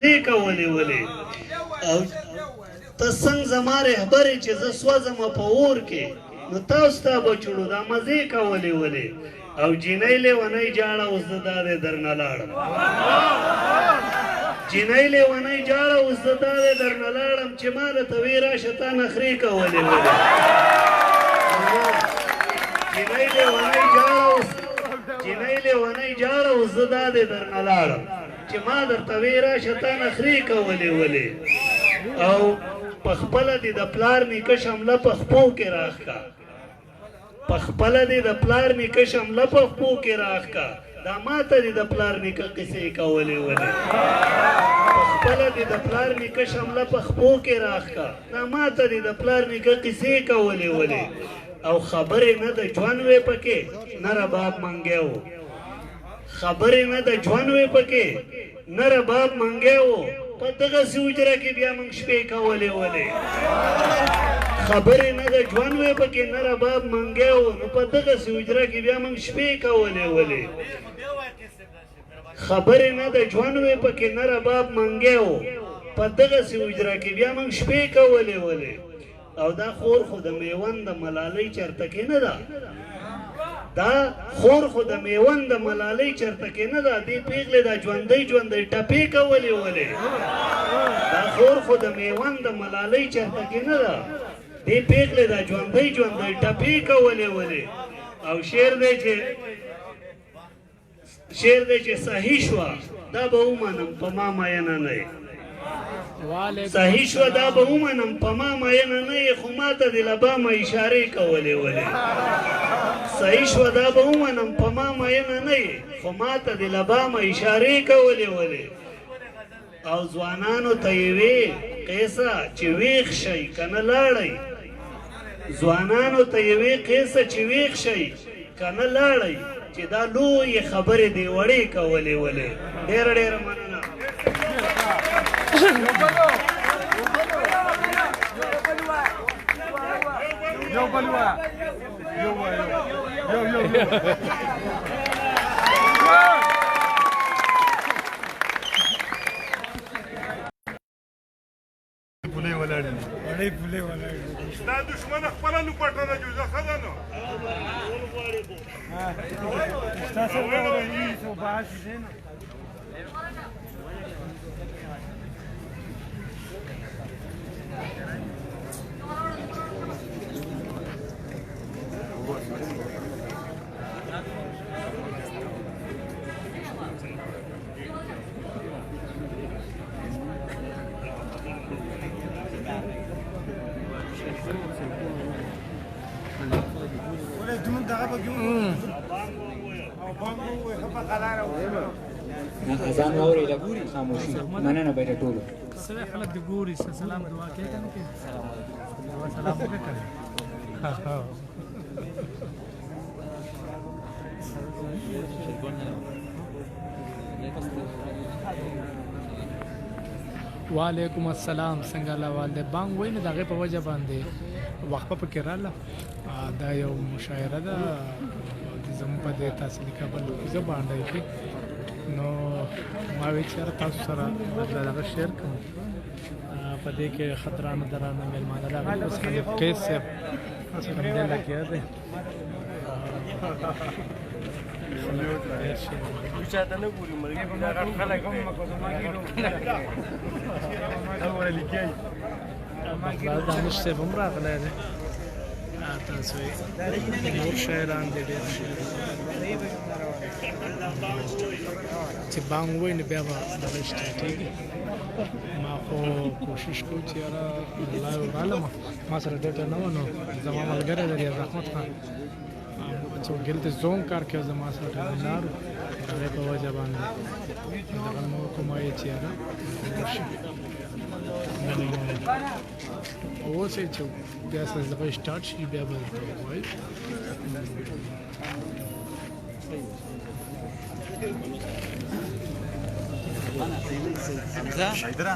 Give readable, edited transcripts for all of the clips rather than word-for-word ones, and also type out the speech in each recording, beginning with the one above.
دې کولې ولې او ته څنګه زما رهبرې چې زه سوځم په اور کې نو تاسو ته بچړو دا مزې کولې ولې او جینۍ لیونۍ جاړه اوس د دادې درنه لاړم جینۍ لیونۍ جاړه اوس د دادې درنه لاړم چې ما د ته وې راشه تا نخرې کولې ولې جینۍ لیونۍ جاړه اوس د دادې درنه لاړم چې ما درته وې راشه تا نخرې کولې ولې او په خپله دې د پلار نیکه شمله په خپو کې راښکه په خپله دې د پلار نیکه شمله په خپو کې راښکه دا ماته دې د پلار نیکه قصې کولې ولې په خپله دې د پلار نیکه شمله په خپو کې راښکه دا ماته دې د پلار نیکه قصې کولې ولې او خبرې نه د ژوند وې پکې نه رباب منګی و خبرې نه د ژوند وې پکې نه رباب منګی و په دغسې حجره کې بیا موږ شپې کولې ولې خبرې نه د ژوند وې پکې نه رباب منګی و نو په دغسې حجره کې بیا موږ شپې کولې ولې خبرې نه د ژوند وې پکې نه رباب منګی و په دغسې حجره کې بیا موږ شپې کولې ولې او دا خور خو د میوند د ملالۍ چرته کې نه ده دا خور خو د میوند د ملالۍ چرته کې نه ده دې پیغلې دا ژوندۍ ژوندۍ ټپې کولې ولې دا خور خو د میوند د ملالۍ چرته کې نه ده دې پیغلې دا ژوندۍ ژوندۍ ټپې کولې ولې او شعر دی چې صحیح شوه دا به ومنم په ما مینه نه صحیح شوه دا به ومنم په ما مینه نه یې خو ما ته د لبامه اشارې کولې ولې صحیح شوه دا به ومنم په ما مینه نه یې خو ما ته د لبامه اشارې کولې ولې او ځوانانو ته یې وې قیسه چې ویښ شئ که نه لاړئ ځوانانو ته یې وې قیسه چې ویښ شئ که نه لاړئ چې دا لویې خبرې دې وړې کولې ولې ډېره ډېره مننه دا دشمن خپله لوپټه ده جوزه ښه ده نو اذان واوري لا ګوري خاموشي مننه به ټولو سره خلک د ګوري سلام دعا کوي کنه کې دعا سلام وکړي وعلیکم السلام څنګه لا والده بانګ وینه دغه په وجه باندې وقفه پکې رااله دا یو مشاعره ده زموږ په دې تحصیلي کابل کې باندې کې نو ما وی چې تاسو سره دغه شیر کوم په دې کې خطرانه درانه مېلمانه راغلي اوس خلک کیس څنګه دې لګیا دي چاته نه ګوري مرګ دا خلک هم مکو ما کېږي دا ولې لیکي دا نشته هم راغلی دی تاسو نور شاعران دي ډېر چې بانګ وایي نو بیا به دغه سټارټېږي ما خو کوشش کوم چې یاره الله ورالم ما سره ډېر نه و نو زما ملګری دی رحمت خان چې ګلته زوم کار کوي زما سره ټرمینارو هغې په وجه باندې دغه مو کوم وایي چې یاره اوس چې بیا سره دغه سټارټ شي بیا به درته ووایي حیدره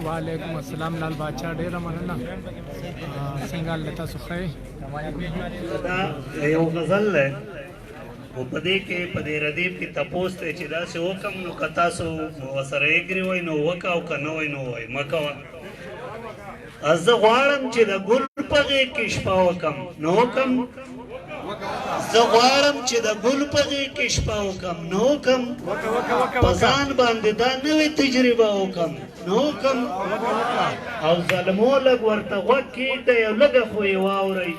وعلیکم السلام لال باچا ډیره مننه څنګه لتا سخی دا یو غزل ده او په دې کې په دې ردیف کې تپوس ته چې داسې حکم نو که تاسو ورسره اګري وای نو وکه او که نه وای نو وای مه کوه زه غواړم چې د ګل په غېږ کې شپه وکم نو وکم زه غواړم چې د ګل په غېږ کې شپه وکم نو وکم په ځان باندې دا نوې تجربه وکم نو وکم او ظلمو لږ ورته غوږ کېږده یو لږه خو یې واورئ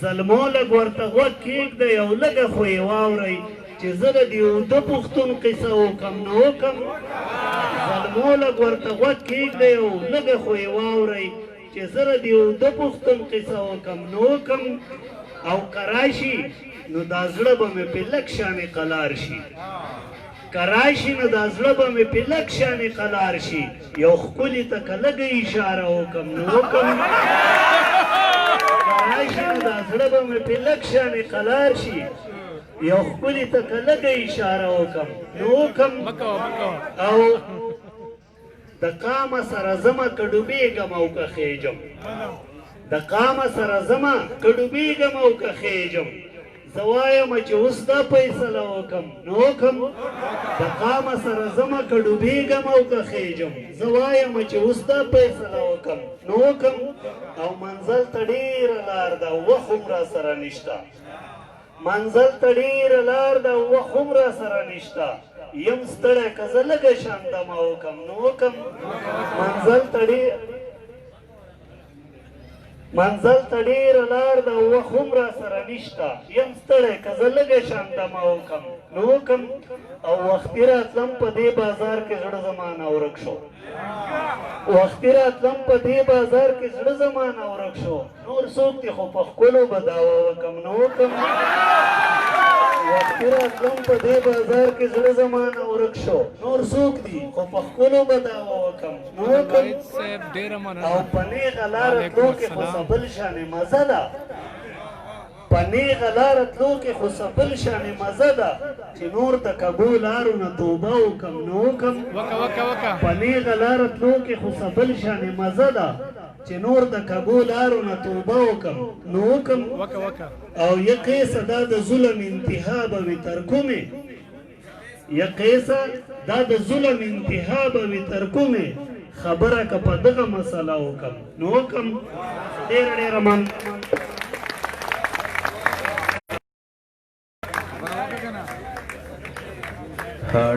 ظلمو لږ ورته غوږ کېږده یو لږه خو یې واورئ چې زه د دې اوده پښتون قصه وکم نو وکم ظلمو لږ ورته غوږ کېږده یو لږه خو یې واورئ چې زه د دې اوده پښتون قصه وکم نو وکم او که راشي نو دا زړه به مې پې لږ شانې قلار شي که راشي نو دا زړه به مې پې لږ شانې قلار شي یو ښکلي ته که لږه اشاره وکم نو وکم راشي نو دا زړه به مې پې لږ شانې قلار شي یو ښکلي ته که لږه اشاره وکم نو وکم او د قامه سره ځمه که ډوبېږم او که خېجم د قامه سره ځمه که ډوبېږم او که خېجم زه وایم چې اوس دا فیصله وکم نو وکم د قامه سره ځمه که ډوبېږم او که خېجم زه وایم چې اوس دا فیصله وکم نو وکم او منزل ته ډېره لار ده وخت هم را سره نشته منزل ته ډېره لار ده وخت هم را سره نشته یم ستړی که زه لږه شان دمه وکم نو وکم منزل ته ډېره لار ده وخت هم را سره نشته یم ستړی که زه لږه شان دمه وکم نو وکم او وختي راتلم په دې بازار کې زړه زمانه ورک شو وختي راتلم په دې بازار کې زړه زمانه ورک شو نور څوک دي خو په ښکلو به دعوه وکم نو وکم وختي راتلم په دې بازار کې زړه زمانه ورک شو نور څوک دي خو په ښکلو به دعوه وکم نو وکم او په نیغه لاره تلو کې خو څه بل شانې مزه ده په نیغه لاره تلو کې خو څه بل شانې مزه ده چې نور د کږو لارو نه توبه وکم نو وکم په نیغه لاره تلو کې خو څه بل شانې مزه ده چې نور د کږو لارو نه توبه وکم نو وکم او یقیسه دا د ظلم انتها به وي تر کومې یقیسه دا د ظلم انتها به وي تر کومې خبره که په دغه مسله وکم نو وکم ډېره ډېره من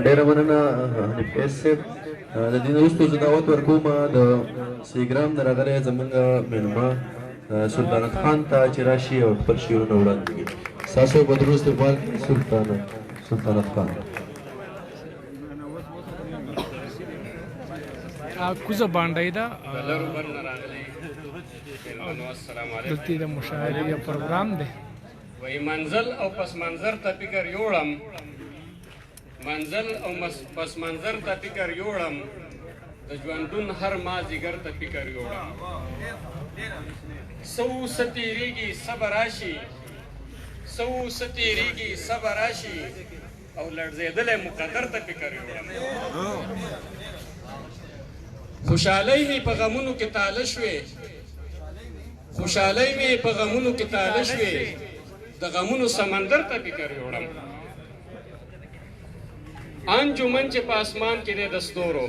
ډېره مننه حنیف قیس صاحب د دې نه وروسته زه دعوت ورکوم د سیګرام نه راغلی زموږ مېلمه سلطنت خان ته چې راشي او خپل شعرونه وړاندې کړي ستاسو به درود استقبال کړي سلطنت خان کوزه باندې دا لربر نه راغلی مېلمنو السلام علیکم دلته د مشاعرې پروګرام دی وایي منزل او پس منظر ته فکر یوړم منزل او پس منظر ته فکر یوړم د ژوندون هر مازدیګر ته فکر یوړم سو ستیریږي صبر راشي سو ستیریږي صبر راشي او لړزېدلی مقدر ته فکر یوړم خوشحالۍ مې په غمونو کې تاله شوې خوشحالۍ مې په غمونو کې تاله شوې د غمونو سمندر ته فکر یوړم انجمن چې په اسمان کې دی د ستورو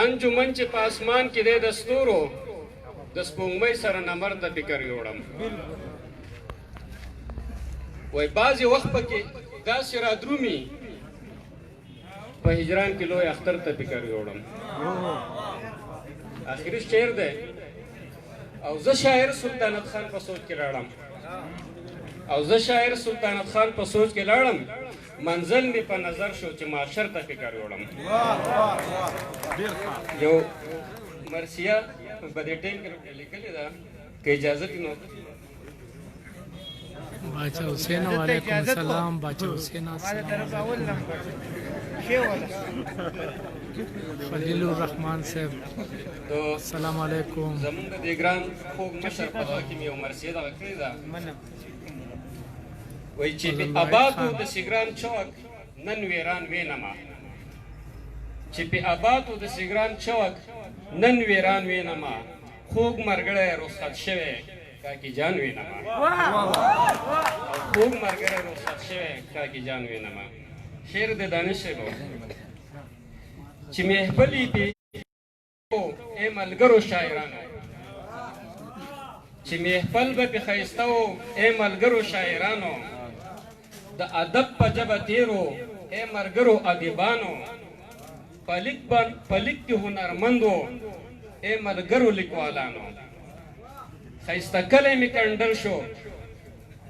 انجمن چې په اسمان کې دی د ستورو د سپوږمۍ سره نمر ته فکر یوړم وای بعضې وخت پکې داسې رادرومي په هجران کې لوی اختر ته فکر یوړم آخري شعر دی او زه شاعر سلطنت خان په سوچ کې لاړم منزل می په نظر شو چې معاشر ته فکر یوړم یو مرثیه په دې ټیم کې لیکلې ده که اجازه دي نو باچا حسین وعلیکم السلام باچا حسین السلام خلیل الرحمن صاحب نو السلام علیکم. زمونږ د دې ګران خوږ مشر په دغه کې مې یو مرثیه دغه کړې ده، وایي چې په آبادو د سیګران چوک نن ویران وینمه، چې په آبادو د سیګران چوک نن ویران وینمه، خوږ مرګړی رخصت شوی کاکی جان وینمه، خوږ مرګړی رخصت شوی کاکی جان وینمه. شعر د دانش صاحب چې محفلې پې ای ملګرو شاعرانو، چې محفل به پې ښایسته و ای ملګرو شاعرانو، د ادب په ژبه تیرو ای ملګرو ادیبانو، په لیک کې هنرمندو ای ملګرو لیکوالانو، ښایسته کلی مې کنډل شو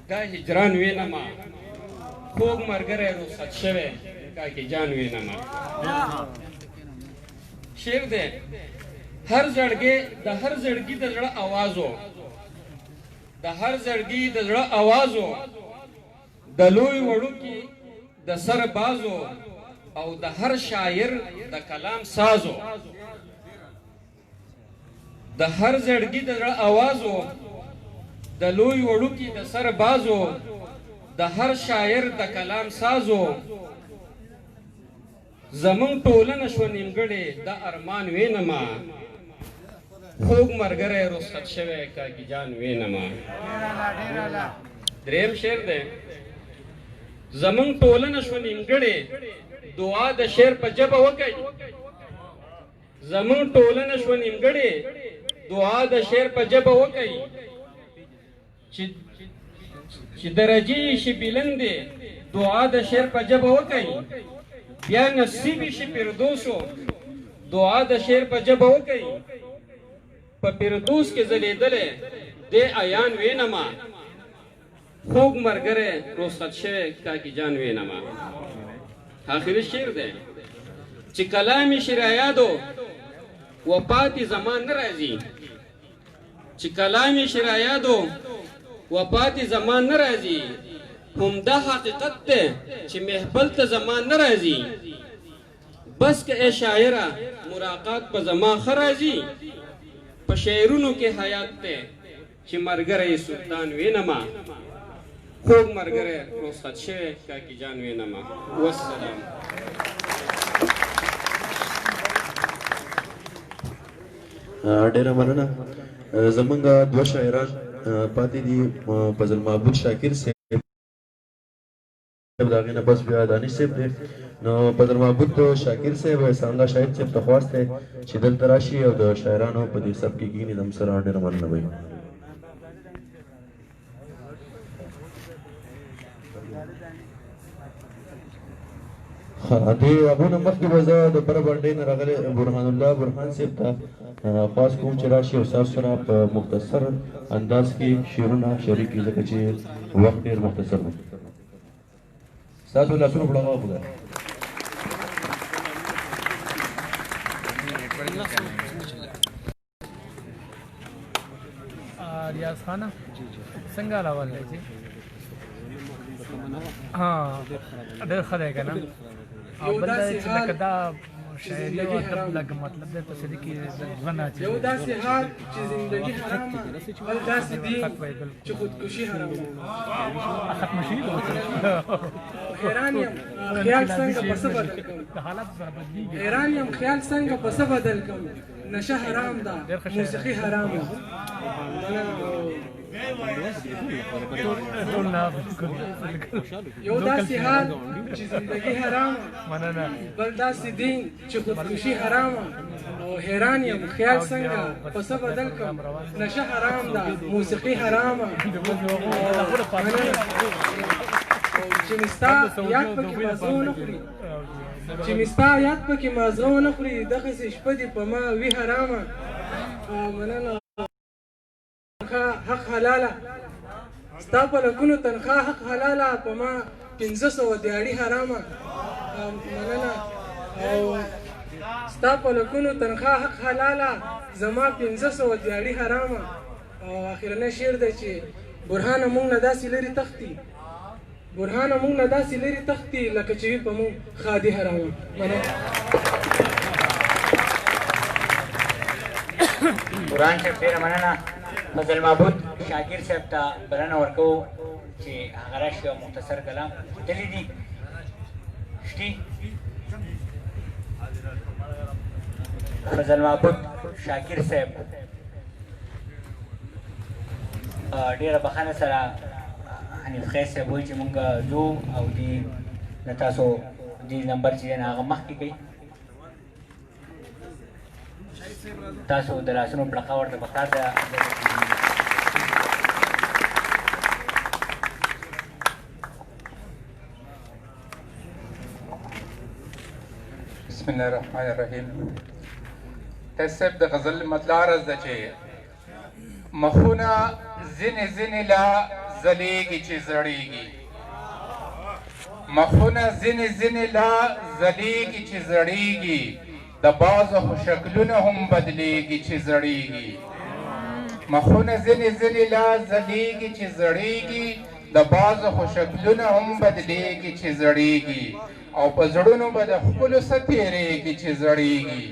دا هجران وینمه، خوږ ملګری رخصت شوی کاکی جان وینمه. شعر دی هر زړګي د هر زړګي د زړه آوازو، د هر زړګي د زړه آوازو، د لوی وړوکي د سر بازو، او د هر شاعر د کلام سازو، د هر زړګي د زړه آوازو، د لوی وړوکي د سر بازو، د هر شاعر د کلام سازو، زمون ټولنه شو نیمګړې د ارمان وینمه، خوږ مرګری رخصت شوی کاکی جان وینمه. دریم شعر دی زمون ټولنه شو نیمګړې دعا د شعر په ژبه وکئ، زمون ټولنه شو نیمګړې دعا د شعر په ژبه وکئ، چې درجې شي بلندې دعا د شعر په ژبه وکئ، بیا نصیب شي فردوسو دعا د شعر په ژبه وکئ، په فردوس کې ځلېدلی دی عیان وینمه، خوږ مرګری رخصت شوی کاکی جان وینمه. آخري شعر دی چې کلام شرایادو وفات زمان نه راځي، چې کلام شرایادو وفات زمان نه راځي، همدا حقیقت دی چې محفل ته زمان نه راځي، بس که ای شاعره مراقات په زمان ښه راځي، په شعرونو کې حیات دی چې مرګری سلطان وینمه، خوږ مرګری رخصت شوی کاکی جان وینمه. والسلام. ډیره مننه. زمونږ دوه شاعران پاتې دي، فضل محمود شاکر صاحب د هغې نه بس بیا دانش صاحب دی. نو فضل محمود شاکر صاحب احسان الله شاهد صاحب ته خواست دی چې دلته راشي او د شاعرانو په دې سب کې کښېني. زموږ سره ډېره مننه وایي. د هغو نه مخکې به زه د بره بنډۍ نه راغلی برهان الله برهان صاحب ته خواست کوم چې راشي او ستاسو سره په مختصر انداز کې شعرونه شریک کړي، ځکه چې وخت ډېر مختصر دی. ستاسو لاسونه په ډغه وګورئ. ریاض خانه څنګه راول دی؟ ها ډېر ښه دی که نه؟ او بل دا چې لکه دا شاعري او ادب لږ مطلب دی په سړي کې غنا چې یو داسې حال چې زندګي حرامه، بل داسې دین چې خودکشي حرامه. ختمه شي حیران یم خیال څنګه په څه بدل کړم، د حالات سره بدلېږي. حیران یم خیال څنګه په څه بدل کړم، نشه حرام ده موسیقي حرام ده. یو داسې حال چې زندګي حرامه، بل داسې دین چې خودکشي حرامه. او حیران یم خیال څنګه په څه بدل کړم، نشه حرام ده موسیقي حرامه. چې مې ستا یاد پکې مازغه ونه خوري، چې مې ستا یاد پکې مازغه ونه خوري، دغسې شپه دې په ما وي حرامه. مننه. حق حلاله ستا په لکونو تنخواه حق حلاله، په ما 500 دیاړي حرامه. مننه. او ستا په لکونو تنخواه حق حلاله، زما 500 دیاړي حرامه. او اخرنی شعر دی چې برهانه مونږ نه داسې لرې تښتي، برهانه مونږ نه داسې لرې تښتي لکه چې وي په مونږ خادي حرامه. مننه. قرآن صاحب ډېره مننه فضل معبود شاکر صاحب ته بلنه ورکوو چې هغه راشي او مختصر کلام تللی دي شتي فضل معبود شاکر صاحب ډېره بخښنه سره حنیف خیر صاحب وایي چې مونږ ځو او دې نه تاسو دې نمبر چې دی نه هغه مخکې کوي تاسو د لاسونو پړقه ورته پکار ده بسم الله الرحمن الرحیم تصب د غزل مطلع رز ده چې مخونه ځینې ځینې لا ځلیږي چې زړیږي مخونه ځینې ځینې لا ځلیږي چې زړیږي د بعضو خو شکلونه هم بدلیږي چې زړیږي مخونه ځینې ځینې لا ځلیږي چې زړیږي د بعضو خو شکلونه هم بدلیږي چې زړیږي او په زړونو به د ښکلو څه تېرېږي چې زړیږي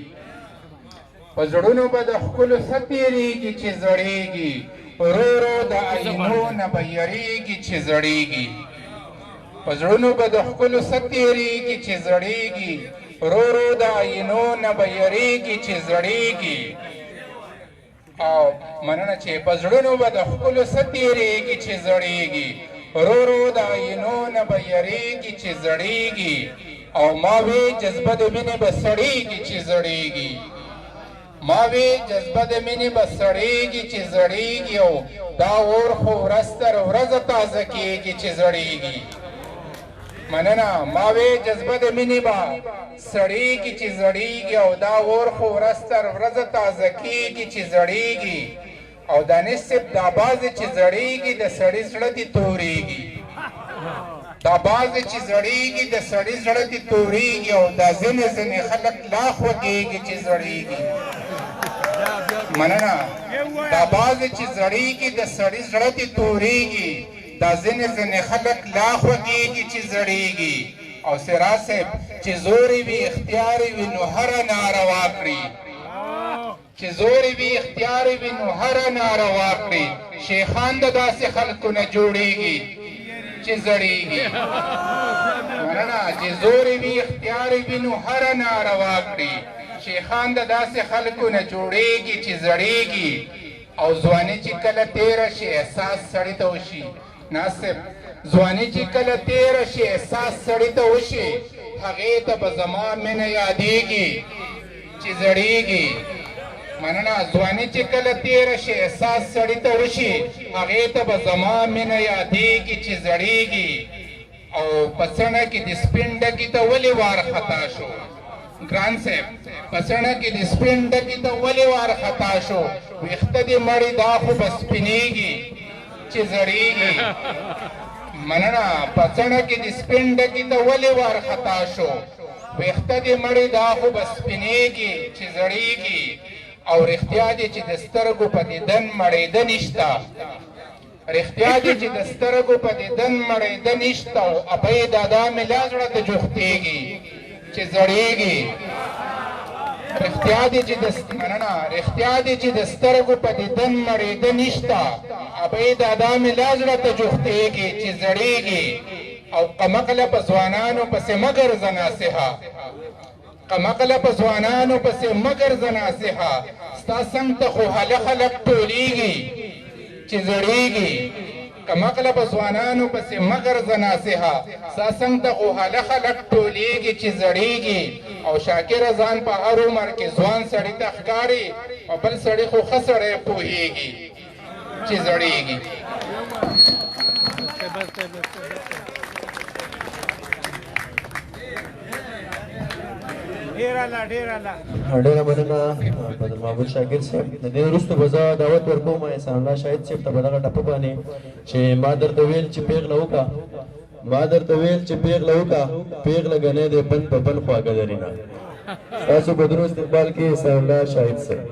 په زړونو به د ښکلو څه تېرېږي چې زړیږي ورو ورو د آینو نه به یریږي چې زړیږي په زړونو به د ښکلو څه تېرېږي چې زړیږي ورو ورو د آینو نه به یریږي چې زړیږي او مننه چې په زړونو به د ښکلو څه تېرېږي چې زړیږي ورو ورو د آینو نه به یریږي چې زړیږي او ما وی جذبه د مینې به سړیږي چې زړیږي ما وی جذبه د مینې به سړیږي چې زړیږي او دا اور خو ورځ تر ورځه تازه کېږي چې زړیږي مننه ما وی جذبه د مینې به سړیږي چې زړیږي او دا اور خو ورځ تر ورځه تازه کېږي چې زړیږي او دا نصب دا بعضې چې زړیږي د سړي زړه دې تورېږي دا بعضې چې زړیږي د سړي زړه دې تورېږي او دا ځینې ځینې خلک لا خوږېږي چې زړیږي مننه دا بعضې چې زړیږي د سړي زړه دې تورېږي دا ځینې ځینې خلک لا خوږېږي چې زړیږي او سراج صاحب چې زورې وي اختیار وي نو هره ناروا کړي چې زورې وي اختیار وي نو هره ناروا کړي شیخان د داسې خلکو نه جوړېږي چې زړیږي مننه چې زورې وي اختیار وي نو هره ناروا کړي شیخان د داسې خلکو نه جوړېږي چې زړیږي او ځواني چې کله تېره شي احساس سړي ته وشي ناصب ځواني چې کله تېره شي احساس سړي ته وشي هغې ته به زما مینه یادېږي چې زړیږي مننه ځواني چې کله تېره شي احساس سړي ته وشي هغې ته به زما مینه یادېږي چې زړیږي او په څڼه کې د سپین ډکي ته ولې وار خطا شو ګران صاحب په څڼه کې د سپین ډکي ته ولې وار خطا شو ویښته دې مړې دا خو به سپینېږي چې زړیږي مننه په څڼه کې د سپین ډکي ته ولې وار خطا شو ویښته دې مړې دا خو به سپینېږي چې زړیږي او رښتیا دي چې د سترګو په دیدن مړېده نشته رښتیا دي چې د سترګو په دیدن مړېده نشته او ابۍ دادا مې لا زړه ته جوختېږي چې زړیږي رښتیا دي چې مننه رښتیا دي چې د سترګو په دیدن مړېده نشته ابۍ دادا مې لا زړه ته جوختېږي چې زړیږي او قمقله په ځوانانو پسې مه ګرځه ناصحه قمقله په ځوانانو پسې مه ګرځه ناصحه ستا څنګ ته خو هله خلک ټولېږي چې زړیږي قمقله په ځوانانو پسې مه ګرځه ناصحه ستا څنګ ته خو هله خلک ټولېږي چې زړیږي او شاکره ځان په هر عمر کې ځوان سړي ته ښکاري او بل سړي خو ښه سړی پوهېږي چې زړیږي ډېره مننه فضل محمود شاکر صاحب د دې وروسته به زه دعوت ورکوم احسان الله شاهد صاحب ته په دغه ټپه باندې چې ما درته ویل چې پیغله وکړه ما درته ویل چې پیغله وکړه پیغله ګنې دی بند په بند خواږه لري نه تاسو په درو استقبال کې احسان الله شاهد صاحب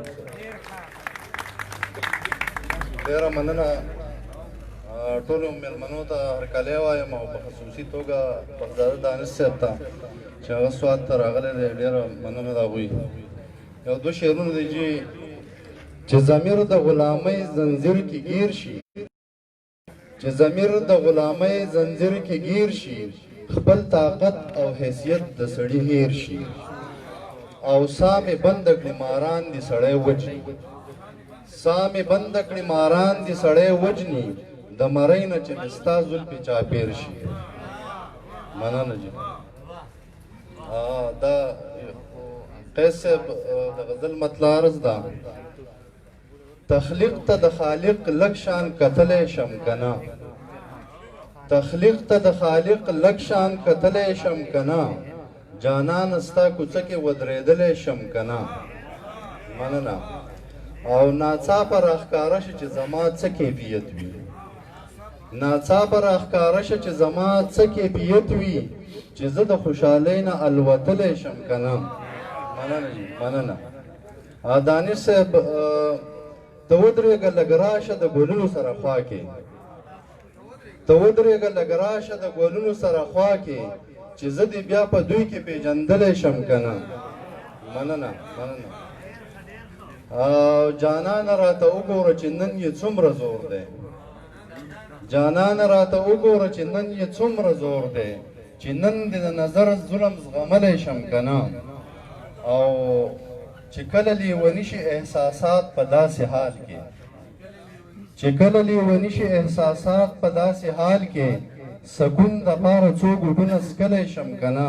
ډېره مننه ټولو مېلمنو ته هرکلی وایم او په خصوصي توګه بخداره دانش صاحب ته چې هغه سوات ته راغلی دی ډېره مننه د هغوی یو دوه شعرونه دی چې چې ضمیر د غلامۍ زنځیر کې گیر شي چې ضمیر د غلامۍ زنځیر کې گیر شي خپل طاقت او حیثیت د سړي هیر شي او سامې بند کړي ماران دي سړی وجني سامې بند کړي ماران دي سړی وجني د مرۍ نه چې مې ستا زلفې چاپېر شي. مننه جي. دا قیس صاحب د غزل مطلع عرض ده تخلیق ته د خالق لږ شان کتلی شم که نه تخلیق ته د خالق لږ شان کتلی شم که نه جانان ستا کوڅه کې ودرېدلی شم که نه. مننه. او ناڅاپه راښکاره شه چې زما څه کیفیت وي ناڅاپه راښکاره شه چې زما څه کیفیت وي چې زه د خوشحالۍ نه الوتلی شم که نه. مننه جي. مننه. دانش صاحب ته ودرېږه لږ راشه د ګلونو سره خوا کې ته ودرېږه لږ راشه د ګلونو سره خوا کې چې زه دې بیا په دوی کې پېژندلی شم که نه. مننه. مننه. جانانه راته وګوره چې نن یې څومره زور دی جانانه راته وګوره چې نن یې څومره زور دی چې نن دې د نظر ظلم زغملی شم که نه. او چې کله لیوني شي احساسات په داسې حال کې چې کله لیوني شي احساسات په داسې حال کې سکون دپاره څو ګوټونه څکلی شم که نه.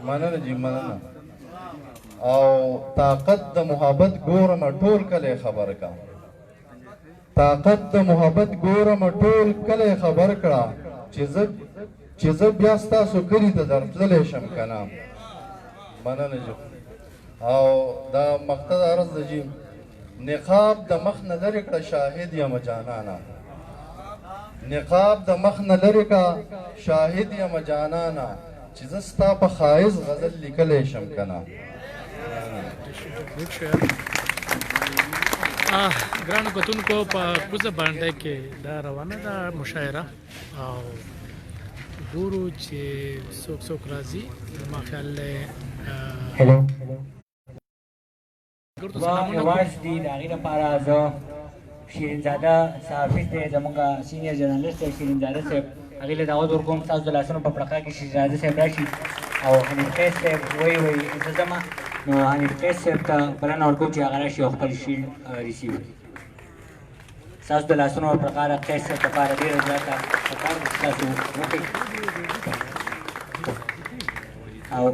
مننه جي. مننه. او طاقت د محبت ګورمه ټول کلی خبر کا طاقت د محبت ګورمه ټول کلی خبر کړه چې زه بیا ستاسو کلي ته درتللی شم که نه. مننه جي. او دا مقطع عرض ده جي نقاب د مخ نه لرې کړه شاهد یم جانانه نقاب د مخ نه لرې کړه شاهد یم جانانه چې زه ستا په ښایست غزل لیکلی شم که نه. ګرانو کتونکو په کوزه باندې کې دا روانه ده مشاعره او ګورو چې څوک څوک راځي ما خیال هلو واز دی د هغې لپاره زه شیرینزاده صحافي دی زمونږ سینیر جرنالست دی شیرینزاده صاحب هغې له دعوت ورکوم ستاسو د لاسونو په پړقه کې شیرینزاده صاحب راشي او حنیف قیس صاحب وایي زه ځمه نو حنیف قیس صاحب ته بلنه ورکوم چې هغه راشي او خپل شیلډ ریسیو کړي. ستاسو د لاسونو په پړقه د قیس صاحب لپاره ډېره زیاته پکار ده چې تاسو وکړئ او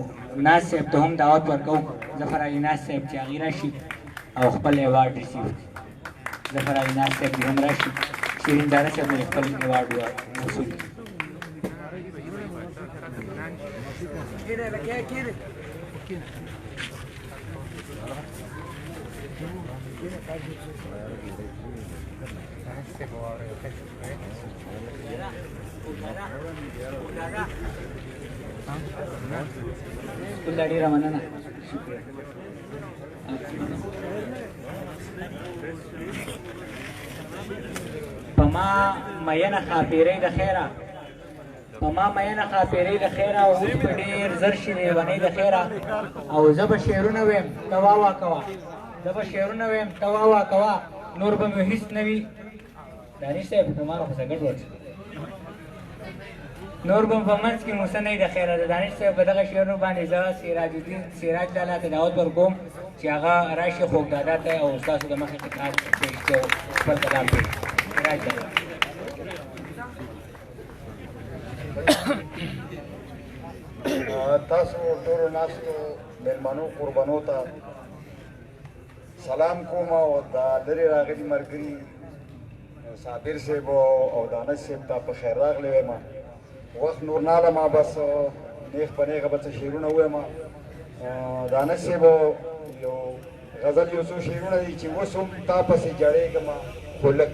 ناز صاحب ته هم دعوت ورکوم ظفر علي ناز صاحب چې هغې راشي او خپل ایوارډ ریسیو کړي. ظفر علي ناز صاحب دې هم راشي شیرینزاده صاحب دې خپل ایوارډ وصول کړي. ټول ډېره مننه. په ما مینه خاپیرۍ د خیره په ما مینه خاپیرۍ د خیره اوس په ډېر زر شي لیونۍ د خیره او زه به شعرونه ویم ته واوا کوه زه به شعرونه ویم ته واوا کوه نور به مې هېڅ نه وي. دانش صاحب زما خو څه ګډوډ نور به په منځ کې موسه نه وي د خیره. د دانش صاحب په دغه شعرونو باندې زه سراج لالا ته دعوت ورکوم چې هغه راشي خوږدادا ته او ستاسو د مخې قطعات پیش کړي او خپل کلام پیش کړي. سراج لالا تاسو ټولو ناستو مېلمنو قربانو ته سلام کوم او د لرې راغلي ملګري صابر صاحب او دانش صاحب ته په خیر راغلی وایم. وخت نور نه لرم بس نیغ په نیغه به څه شعرونه ووایم. دانش صاحب یو غزل یو څو شعرونه دي چې اوس هم تا پسې جړېږم خو لږ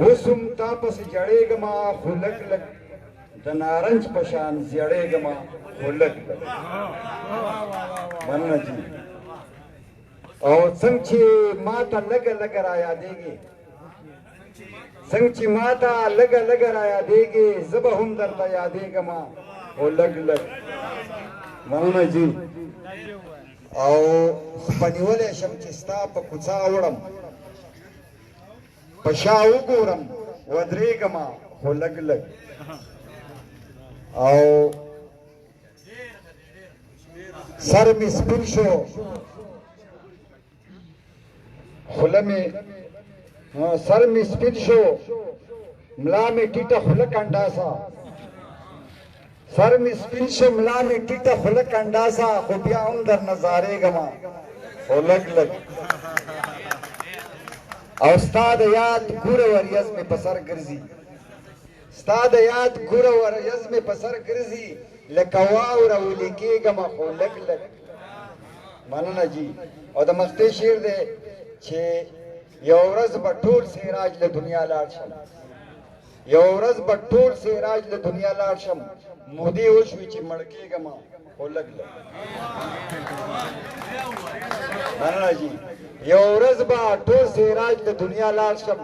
اوس هم تا پسې جړېږم خو لږ لږ د نارنج په شان زیړېږم خو لږ لږ. مننه جي. او څنګه چې ما ته لږه لږه را یادېږي څنګه چې ما ته لږه لږه را یادېږي زه به هم درته یادېږم خو لږ لږ. مننه جي. او خپنیولې شم چې ستا په کوڅه وړم په شا وګورم ودرېږمه خو لږ لږ او سر مې سپین شو خوله مې سر مې سپین شو ملا مې ټیټه خوله کنډاسه سر مې سپین شو ملا مې ټیټه خوله کنډاسه خو بیا هم در نظارېږمه خو لږ لږ او ستا د یاد ګوره وریځ مې په سر ګرځي ستا د یاد ګوره وریځ مې په سر ګرځي لکه واوره ویلې کېږمه خو لږ لږ مننه جي او د مختې شعر دی چې یو ورځ به ټول سراج له دنیا لاړ شم یو ورځ به ټول سراج له دنیا لاړ شم مودې وشوې چې مړ کېږمه خو لږ لږ مننه جي یو ورځ به ټول سراج له دنیا لاړ شم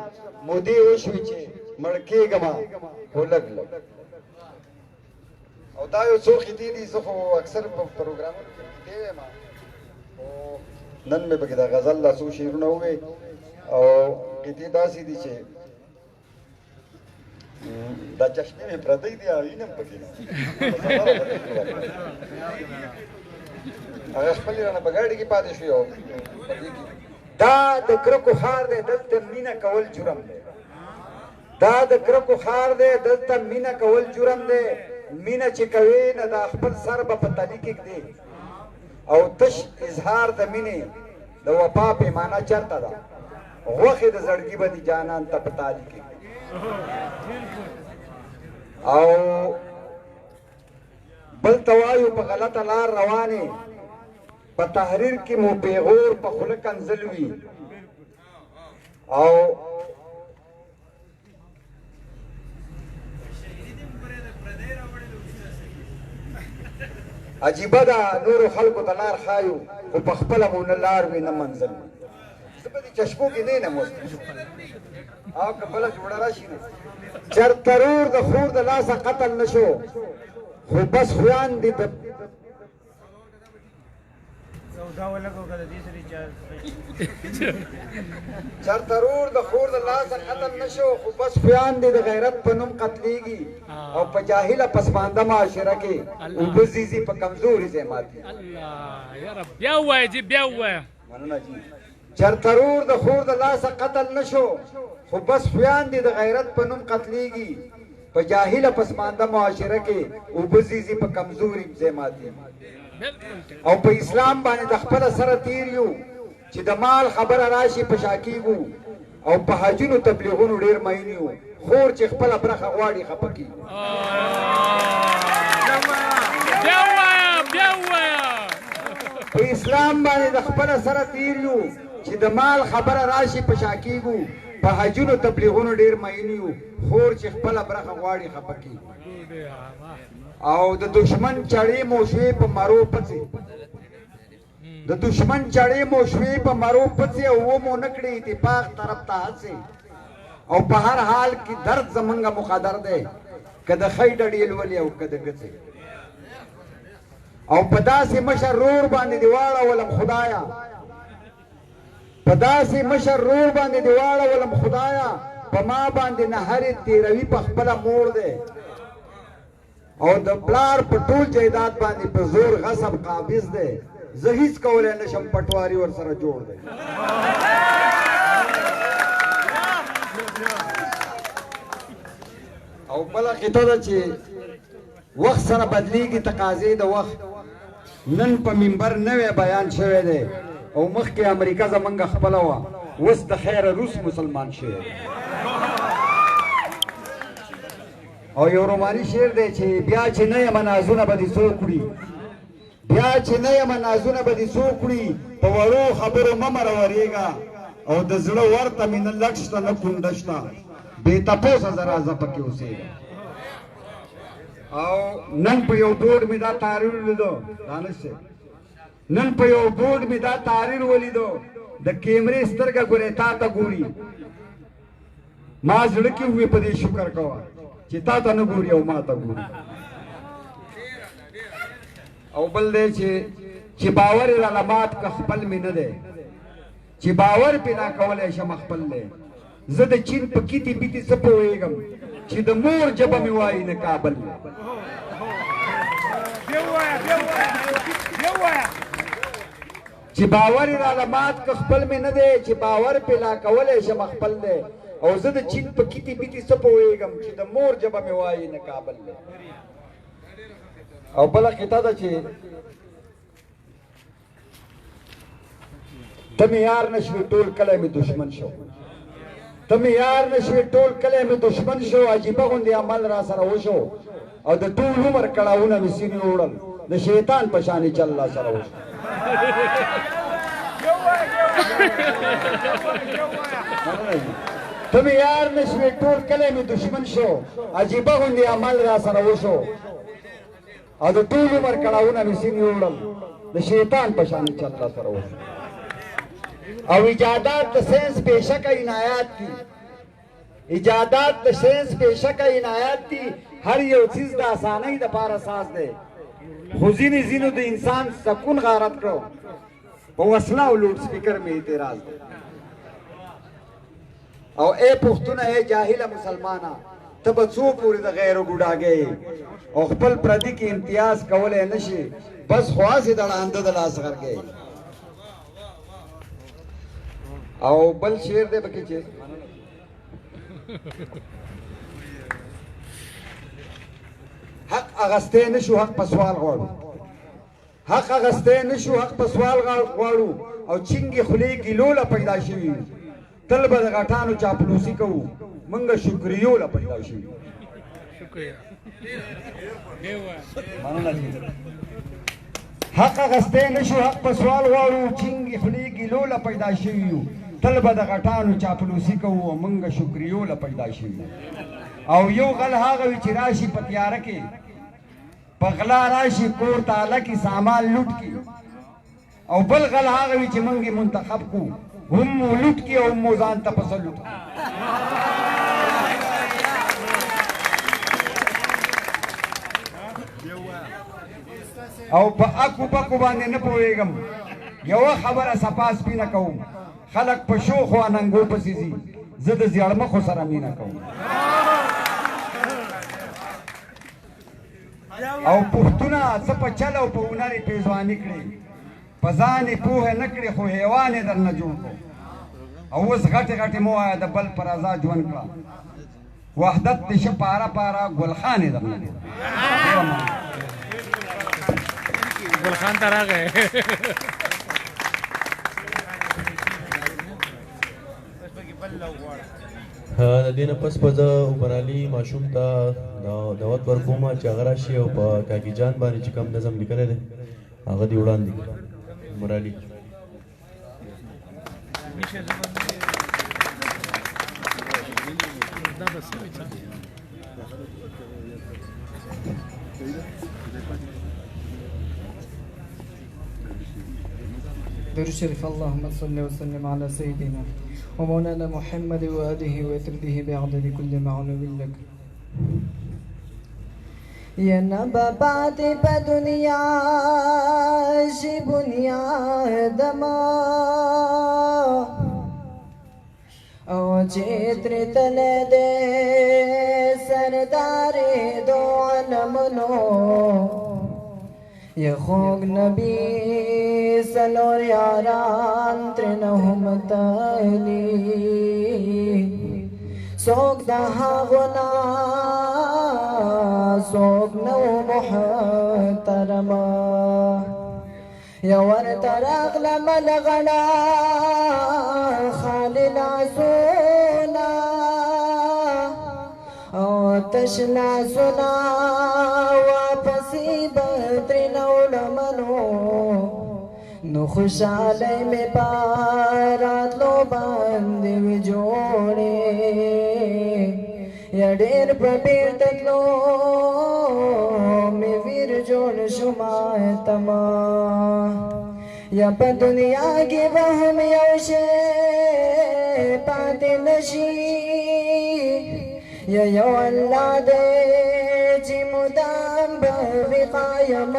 مودې وشوې چې مړ کېږمه خو لږ لږ او دا یو څو خطې دي زه خو اکثر په پروګرامونو کې خطې وایم خو نن مې پکې د غزل دا څو شعرونه ووې او خطې داسې دي چې دا چشمې مې پردی دي او وینم پکې نه هغه خپلې رانه په ګاډي کې پاتې شوې او دا د کرکو ښار دی دلته مینه کول جرم دی دا د کرکو ښار دی دلته مینه کول جرم دی مینه چې کوي نه دا خپل سر به په تلي کېږدي او تش اظهار د مینې د وفا پیمانه چېرته ده غوښې د زړګي به دي جانان ته په تالي کېږدي او بل ته وایو په غلطه لار روانې په تحریر کې مو پیغور په خوله کنځل وي او عجیبه ده نورو خلکو ته لار ښایو خو په خپله مو نه لار وي نه منزل وي زه په دې چشمو کې نه یم اوس او که بله جوړه راشي نو چېرته رور د خور د لاسه قتل نه شو خو بس خویان دي د چېرته رور د خور د لاسه قتل نه شو خو بس خویان دي د غیرت په نوم قتلېږي او په جاهله پسمانده معاشره کې اوبه ځي په کمزوري ځای ماتي بیا ووایه جي بیا ووایه مننه جي چېرته رور د خور د لاسه قتل نه شو خو بس خویان دي د غیرت په نوم قتلېږي په جاهله پسمانده معاشره کې اوبه ځي په کمزوري ځای ماتي او په اسلام باندې د خپله سره تیر یو چې د مال خبره راشي په شا کېږو او په حجونو تبلیغونو ډېر مین یو خور چې خپله برخه غواړي خفه کېږي په اسلام باندې د خپله سره تیر یو چې د مال خبره راشي په شا کېږو په حجونو تبلیغونو ډېر مین یو خور چې خپله برخه غواړي خفه کېږي او د دشمن چړې مو شوې په مرو پڅې د دشمن چړې مو شوې په مرو پڅې او مو نه کړې اتفاق طرف ته هڅې او په هر حال کې درد زمونږ مقدر دی که د خی ډډې لولې او که د ګڅې او په داسې مشر رور باندې دې واړولم خدایا په داسې مشر رور باندې دې واړولم خدایا په ما باندې نه هرې تېروي په خپله مور دی او د پلار په ټول جایداد باندې په زور غصب قابض دی زه هیڅ کولی نشم پټواري ورسره جوړ دی او بله خطه ده چې وخت سره بدلیږي تقاضې د وخت نن په منبر نوی بیان شوی دی او مخکې امریکا زمونږ خپله وه اوس د خیره روس مسلمان شوی دی او یو روماني شعر دی چې بیا چې نه یم نازونه به دې څوک وړي بیا چې نه یم نازونه به دې څوک وړي په وړو خبرو مه مرورېږه او د زړه ورته مې نه لټ شته نه کونډه شته بې تپوسه زه راځه پکې اوسېږه او نن په یو بورډ مې دا تحریر ولیدو دانش صاحب نن په یو بورډ مې دا تحریر ولیدو د کیمرې سترګه ګورې تا ته ګوري ما زړه کې وې په دې شکر کوه چې تا ته نه ګوري او ما ته ګوري او بل دی چې چې باور یې راله مات که خپل مې نه دی چې باور پیدا کولی شم خپل دی زه د چین په کیتي بیتي څه پوهېږم چې د مور ژبه مې وایي نه کابل چې باور یې راله مات که خپل مې نه دی چې باور پیدا کولی شم خپل دی او زه د چین په کیتي بیتي څه پوهېږم چې د مور ژبه مې وایي نه کابل دی او بله قطعه ده چې ته مې یار نه شوې ټول کلی مې دشمن شو ته مې یار نه شوې ټول کلی مې دشمن شو عجیبه غوندې عمل را سره وشو او د ټول عمر کړاوونه مې سینې وړل د شیطان په شانې چل را سره وشو ته مې یار نه شوې ټول کلی مې دشمن شو عجیبه غوندې عمل را سره وشو او د ټول عمر کړاوونه مې سینې وړل د شیطان په شانې چل را سره وشو او ایجادات د ساينس بېشکه عنایات دي ایجادات د ساينس بېشکه عنایات دي هر یو چیز د اسانۍ دپاره ساز دی خو ځینو د انسان سکون غارت کړو په وسله او لوډ سپیکر مې اعتراض دی او ای پښتونه ای جاهله مسلمانه ته به څو پورې د غیرو ګوډاګې او خپل پردي کې امتیاز کولی نه شي بس خو هسې د ړانده د لاس غرګې او بل شعر دی پکې چې حق اغستی نشو حق په سوال غواړو حق اغستی نشو حق په سوال غواړو او چینګې خولې ګیلوله پیدا شوي تل به د غټانو چاپلوسي کوو موږ شکریوله پیدا شوي حق اغستی نشو حق په سوال غواړو چینګې خولې ګیلوله پیدا شوي تل به د غټانو چاپلوسي کوو او موږ شکریوله پیدا شوي او یو غل هغه وي چې راشي په تیاره کې په غلا راشي کور تاله کې سامان لوټ کړي او بل غل هغه وي چې موږ یې منتخب کړو هم مو لوټ کړي او مو ځان ته پسه لوټ او په اکو پکو باندې نه پوهېږم یوه خبره صفا سپینه کوم خلک په شوخ او اننګو پسې ځي زه د زیړمخو سره مینه کوم او پښتونه څه په چل او په هنر یې پېزواني کړې په ځان یې پوهه نه کړې خو حیوان یې درنه جوړ کړو او اوس غټې غټې مه وایه د بل پر رضا ژوند کړه وحدت دې شه پاره پاره ګلخان یې درنه جوړ ګلخان ته راغی د دې نه پس به زه عمرعلي ماشوم ته دعوت ورکوم چې هغه راشي او په کاکي جان باندې چې کوم نظم لیکلی دی هغه دې وړاندې کړي عمرعلي درود شریف اللهم صل وسلم على سيدنا ومولانا محمد وآله وترده بعدد كل معلوم لك يا نبا بعد بدنيا شبنيا دما او چتر تله دے سردار دو علمنو یا خوگ نبی سلور یاران ترنهم تالی سوگ دها غنا سوگ نو محترما یا ورطرق لمن غنا خالنا سونا او تشنا سنا واپسی بدرنا علمنو نو خوشحالی میں بارات لو باندې وی جوړې یا ډېر په بیر تلو مې ویر جوړ شما تما یا په دنیا کې به هم یو شی پاتې نشي یا یو الله دې چې مدام به وي قایم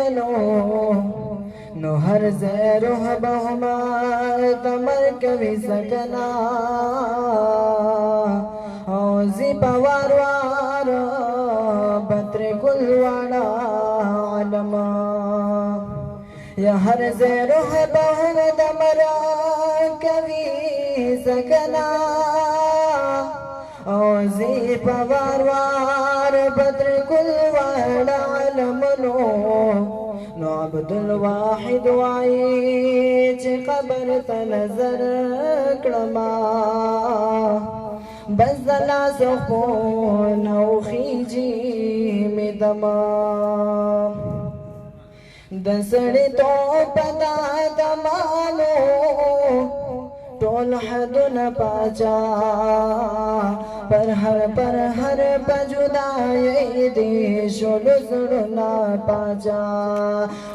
نو हर ज़ेरुह बहुमा तमर कभी सकना औज़ी पवार वार बत्र कुलवाना आलमा या हर ज़ेरुह बहुमा तमर कभी सकना औज़ी पवार वार बत्र कुलवाना आलमनो नो अब्दुल वाहिद वाइच कबर तनजर क्रमा बज़ला सुखो नौखीजी में दमा दसड़ी तो पता दमानो टोल हद न पाचा पर हर पजुदाई दे शोलो सुरो ना पाचा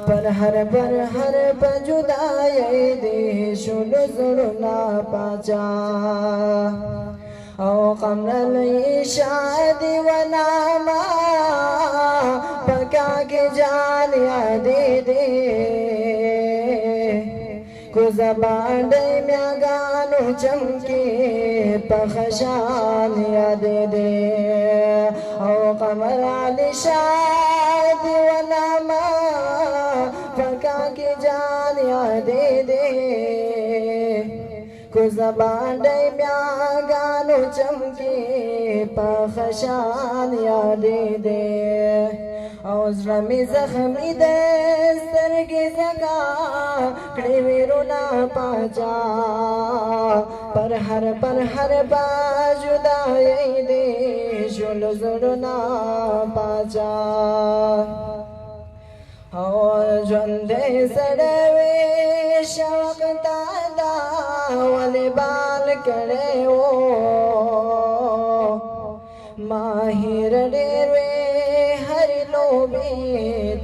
पर हर पजुदाई दे शोलो सुरो ना पाचा ओ कमल शादी वनामा पका के जानिया दे दे को ज़बान में गानो चमके पखशान या दे दे ओ कमर आली शादी वनामा पका के जान या दे दे को ज़बान में गानो चमके पखशान या दे दे औज़रा में ज़ख्मी दस्तर के जगा खड़े मेरो ना पाचा पर हर बाजुदाई दे शुलो जुड़ो ना पाचा और जंदे सड़वे शौक तादा वाले बाल करे ओ माहिर डेरवे लोबे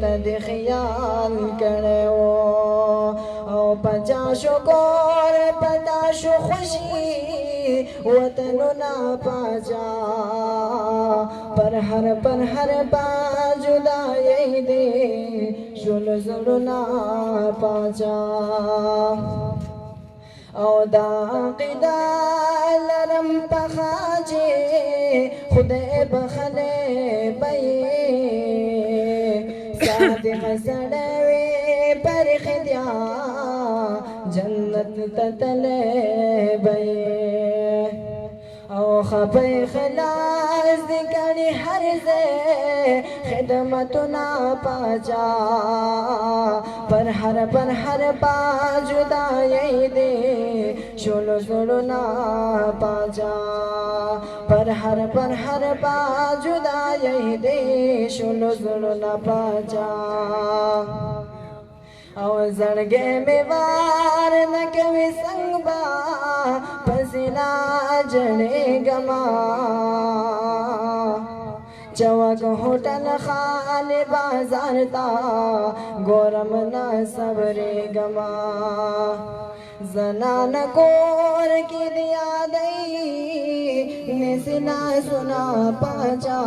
तद ख्याल करे ओ पचाशो कोर पचाशो खुशी वतन ना पाजा पर हर बाजुदाई दे शुलो जुड़ो ना पाजा ओ दाक़िदा लरम पखाजे खुदे बखले बये सादिक सड़वे पर खिदिया जन्नत ततले बये ओ खपे खलास दिकड़ी हर से खिदमत ना पाचा पर हर बाजुदाई दे शोलो शोलो ना पाचा पर हर बाजुदाई दे शोलो शोलो ना पाचा और जड़गे में वार न कभी संगबा पसीना जड़े गमा चवक होटल खाने बाजार ता गोरम न सबरे गमा जनान कोर की दिया दई निसना सुना पाचा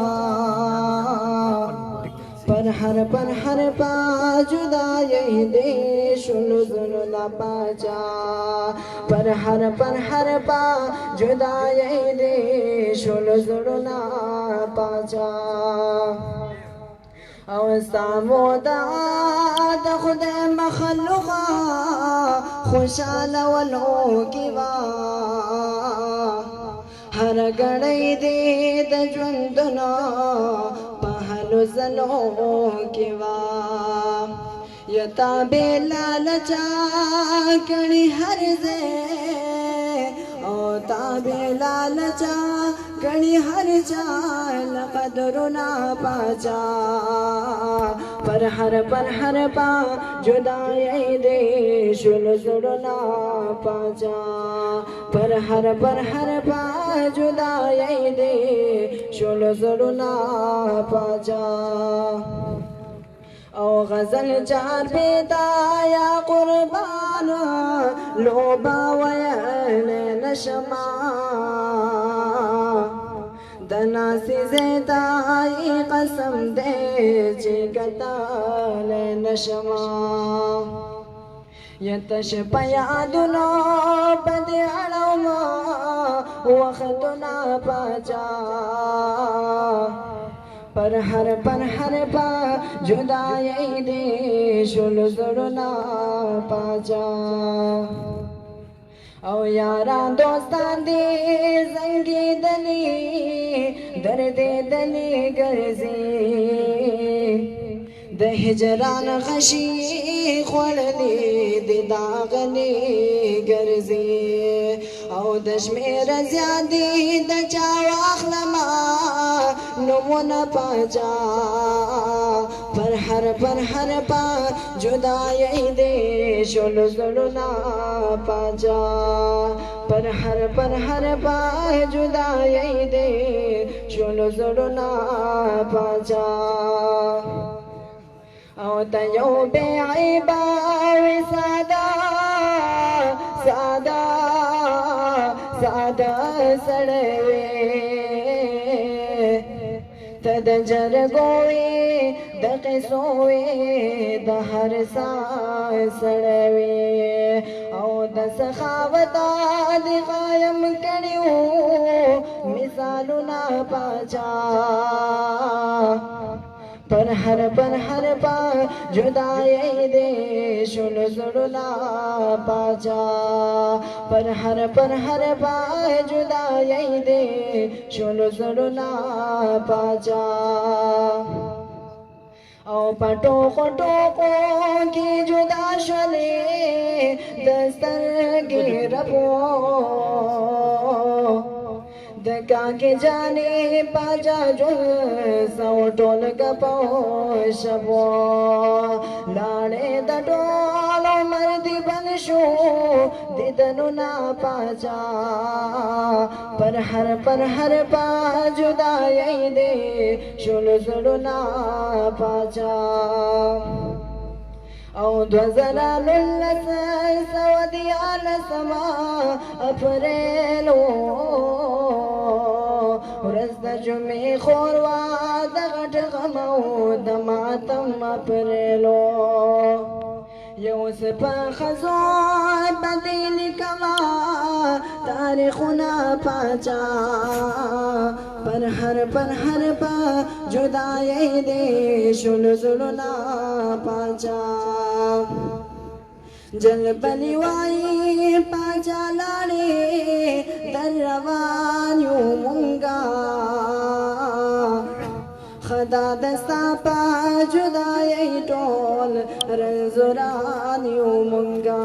पर हर बाजुदाई दे शुलो जुलो ना पाचा पर हर बाजुदाई दे शुलो जुलो ना पाचा और सामोदाद खुद मखलुका खुशाल वलो की वा हर गड़ई दे दज्वंदना पहलो जलो की वा यता बेलालचा कड़ी हर जे ओ ताबे लालचा कड़ी हर चाल कदरो ना पाचा पर हर पा जुदाई दे शुलो जुड़ो ना पाचा पर हर पा जुदाई दे शुलो जुड़ो ना पाचा ओ गजल चार बेदाया कुर्बान लोबा वयल नशमा दना से ज़ेदाई कसम दे जिगताल नशमा یتش پیادونو پدی اړوما وختنا پاچا پر هر پا جدائی دے شل زړونه پاچا او یاران دوستان دی زنگی دلی درد دلی گرزی د هجران غشی خوړلی د داغلی ګرځي او د شمیر زیادی د چا واخلما نمونه پاچا پر هر پا جدائی دے شل زړونه پاچا پر هر پا جدائی دے شل زړونه پاچا او تا یو بے عیبا وی سادا سړوی ته د جرګو وی د قصو وی د هر سړوی او د سخاوت د قایم کړیو مثالونه پاچا پر هر پا جدائی دے شل زړونه پاچا پر هر پا جدائی دے شل زړونه پاچا او پټو خټو کی جدا شلې دسترګې ربو دکا کے جانے پاجا جو سو ٹول گپو شبو لاڑے دا ٹولو مردی بنشو دیدنو نا پاجا پر ہر پا جدائی دے شل زړونه پاجا او 2019 اپریلو ورځ د جمعې خوروا د غټ غم او د ماتم اپریلو یو سپه خزو بدې لیکما تاریخونه پاچا پر هر پا جدائی دے شل زړونه پاچا جل بلی وائی پاچا لاړې در روان یو مونږه خدا دستا پا جدائی ټول رنځوران یو مونږه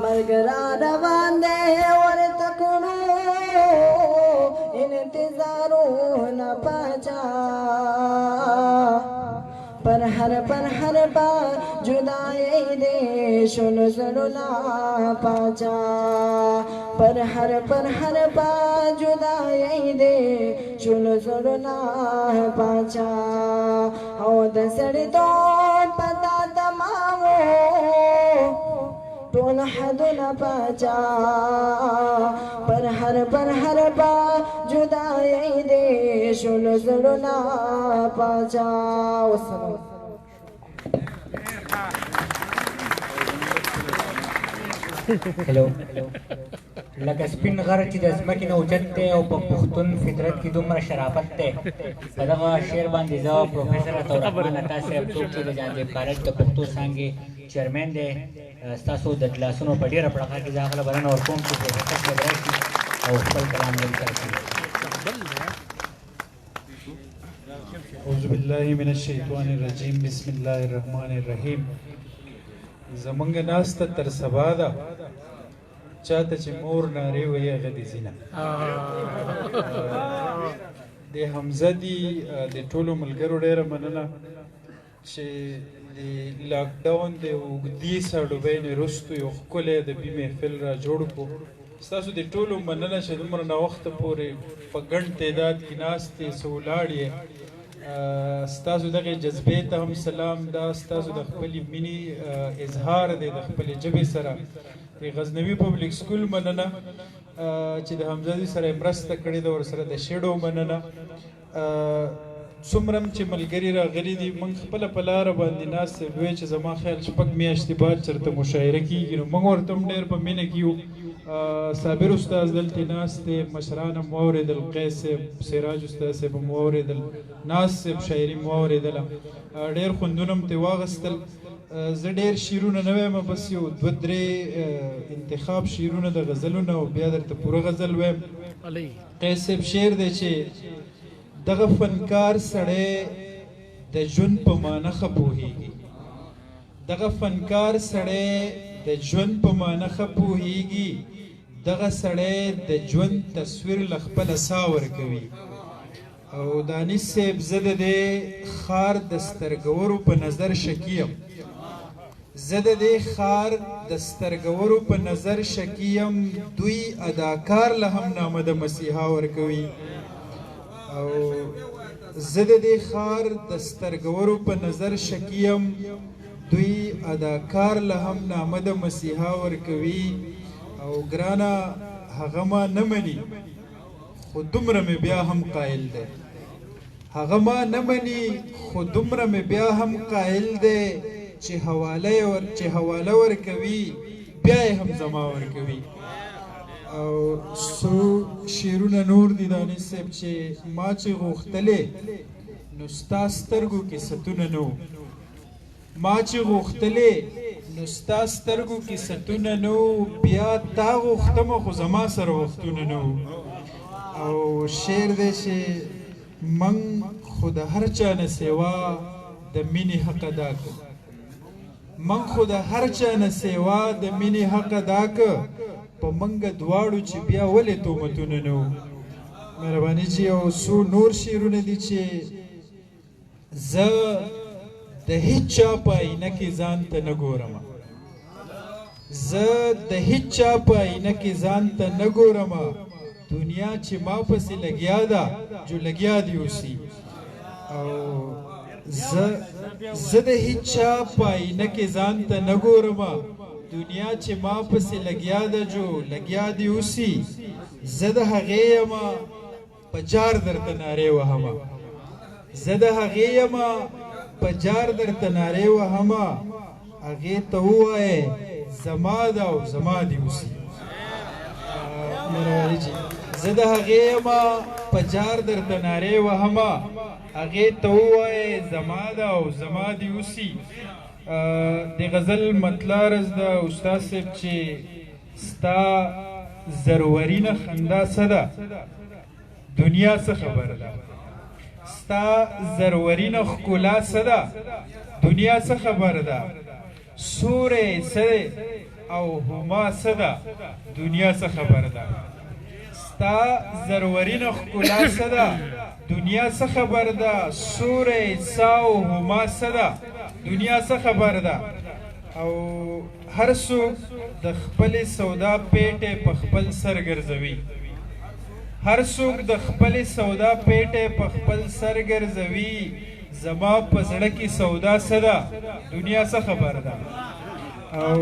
مرګ را روان دی ورته کړو انتظارونه پاچا پر هر پا جدائی دے شل زړونه پاچا پر هر پا جدائی دے شل زړونه پاچا او د سړی توپ پتا تمامو ټول حدونه پاچا پر هر پا جدائی دے شل زړونه پاچا والسلام هلو لکه سپین غر چې د ځمکې نه اوچت دی او په پښتون فطرت کې دومره شرافت دی په دغه شعر باندې زه پروفیسر عطاالرحمن عطا صاحب څوک چې د جانجیب کالج د پښتو څانګې چیرمین دی ستاسو د کلاسونو په ډېره پړقه کې زه هغه بلنه ورکوم چې پروفیسر صاحب راشي او خپل کلام دلته کړي. اعوذ باللہ من الشیطان الرجیم بسم اللہ الرحمن الرحیم. زمونږ ناسته تر سبا ده چاته چې مور نارې وایي هغه دې ځینه د حمزه دي د ټولو ملګرو ډېره مننه چې د لاکډاون د اوږدې ساړوبۍ نه وروستو یو ښکلی ادبي محفل را جوړ کړو. ستاسو د ټولو مننه چې دومره ناوخته پورې په ګڼ تعداد کې ناست یې څه ولاړ یې. ستاسو دغه جذبې ته هم سلام. دا ستاسو د خپلې مینې اظهار دی د خپلې ژبې سره. د غزنوي پبلک سکول مننه چې د حمزه سره مرسته کړې ده، ورسره د شیډو مننه. څومره هم چې ملګري راغلي دي موږ خپله په لاره باندې ناست وی چې زما خیال 6 میاشتې بعد چېرته مشاعره کېږي نو موږ ورته هم ډېر په مینه کې یو صابر استاد دلته ناست دی مشران هم واورېدل قیس صاحب سراج استاد صاحب هم واورېدل ناز صاحب شاعري مو واورېدله ډېر خوندونه هم ترې واخیستل زه ډېر شعرونه نه وایم بس یو 2-3 انتخاب شعرونه د غزلونه او بیا درته پوره غزل وایم قیس صاحب شعر دی چې دغه فنکار سړی د ژوند په معنی ښه پوهېږي دغه فنکار سړی د ژوند په معنی ښه پوهېږي دغه سړی د ژوند تصویر له خپله سا ورکوي او دانش صاحب زه د دې ښار د سترګورو په نظر شکي یم زه د دې ښار د سترګورو په نظر شکي یم دوی اداکار له هم نامه د مسیحا ورکوي او زه د دې ښار د سترګورو په نظر شکي یم دوی اداکار له هم نامه د مسیحا ورکوي او ګرانه هغه ما نه مني خو دومره مې بیا هم قایل دی هغه ما نه مني خو دومره مې بیا هم قایل دی چې حواله ورکوي بیا یې هم زما ورکوي او څو شعرونه نور دي دانش صاحب چې ما چې غوښتلې نو ستا سترګو کې ستونه نه وو ما چې غوښتلې نو ستا سترګو کې ستونه نه وو بیا تا غوښتمه خو زما سره وختونه نه وو او شعر دی چې من خو د هر چا نه سیوا د مینې حق ادا که من خو د هر چا نه سیوا د مینې حق ادا که په منګه دواړو چې بیا ولې تهمتونه نه وو مهرباني جي او څو نور شعرونه دي چې زه د هیڅ چا په آینه کې ځان ته نه ګورم زه د هیڅ چا په آینه کې ځان ته نه ګورم دنیا چې ما پسې لګیا ده جو لګیا دی اوسي او زه د هیڅ چا په آینه کې ځان ته نه ګورم دنیا چې ما پسې لګیا ده جو لګیا دی اوسي زه د هغې یمه په جار درته نارې وهمه زه د هغې یمه په جار درته نارې وهمه هغې ته ووایې زما ده او زما دې اوسي زه د هغې یمه په جار درته نارې وهمه هغې ته ووایې زما ده او زما دې اوسي د غزل مطلارز د استاد صاحب چې ستا زرورینه خندا څه ده دنیا څه خبر ده ستا زرورینه ښکلا څه ده دنیا څه خبر ده سوری څه او هما څه ده دنیا څه خبر ده ستا زرورینه ښکلا څه ده دنیا څه خبر ده سوری څه او هما څه ده دنیا څه خبر ده او هر څوک د خپلې سودا پیټې په خپل سر ګرځوي هر څوک د خپلې سودا پیټې په خپل سر ګرځوي زما په زړه کې سودا څه ده دنیا څه خبر ده او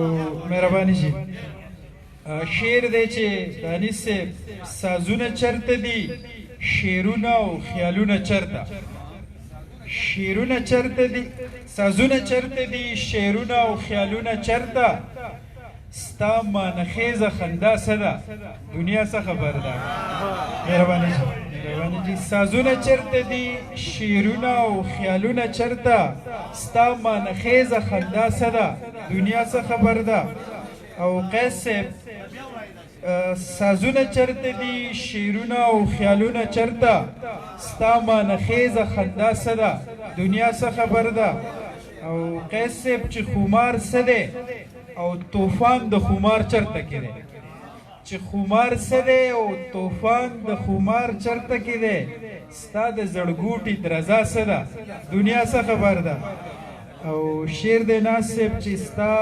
مهرباني شي شعر دی چې دانش صاحب سازونه چرته دي شعرونه او خیالونه چرته شعرونه چرته دي سازونه چرته دي شعرونه او خیالونه چرته ستا مانخیزه خندا څه ده دنیا څه خبر ده مهرباني جي سازونه چرته دي شعرونه او خیالونه چرته ستا مانخیزه خندا څه ده دنیا څه خبر ده او قیس صاحب سازونه چرته دي شعرونه او خیالونه چرته ستا مانخیزه خندا څه ده دنیا څه خبر ده او قیس صاحب چې خمار څه دی او طوفان د خمار چرته کې دی چې خمار څه دی او طوفان د خمار چرته کې دی ستا د زړګوټي درزا څه ده دنیا څه خبر ده او شعر دی ناز صاحب چې ستا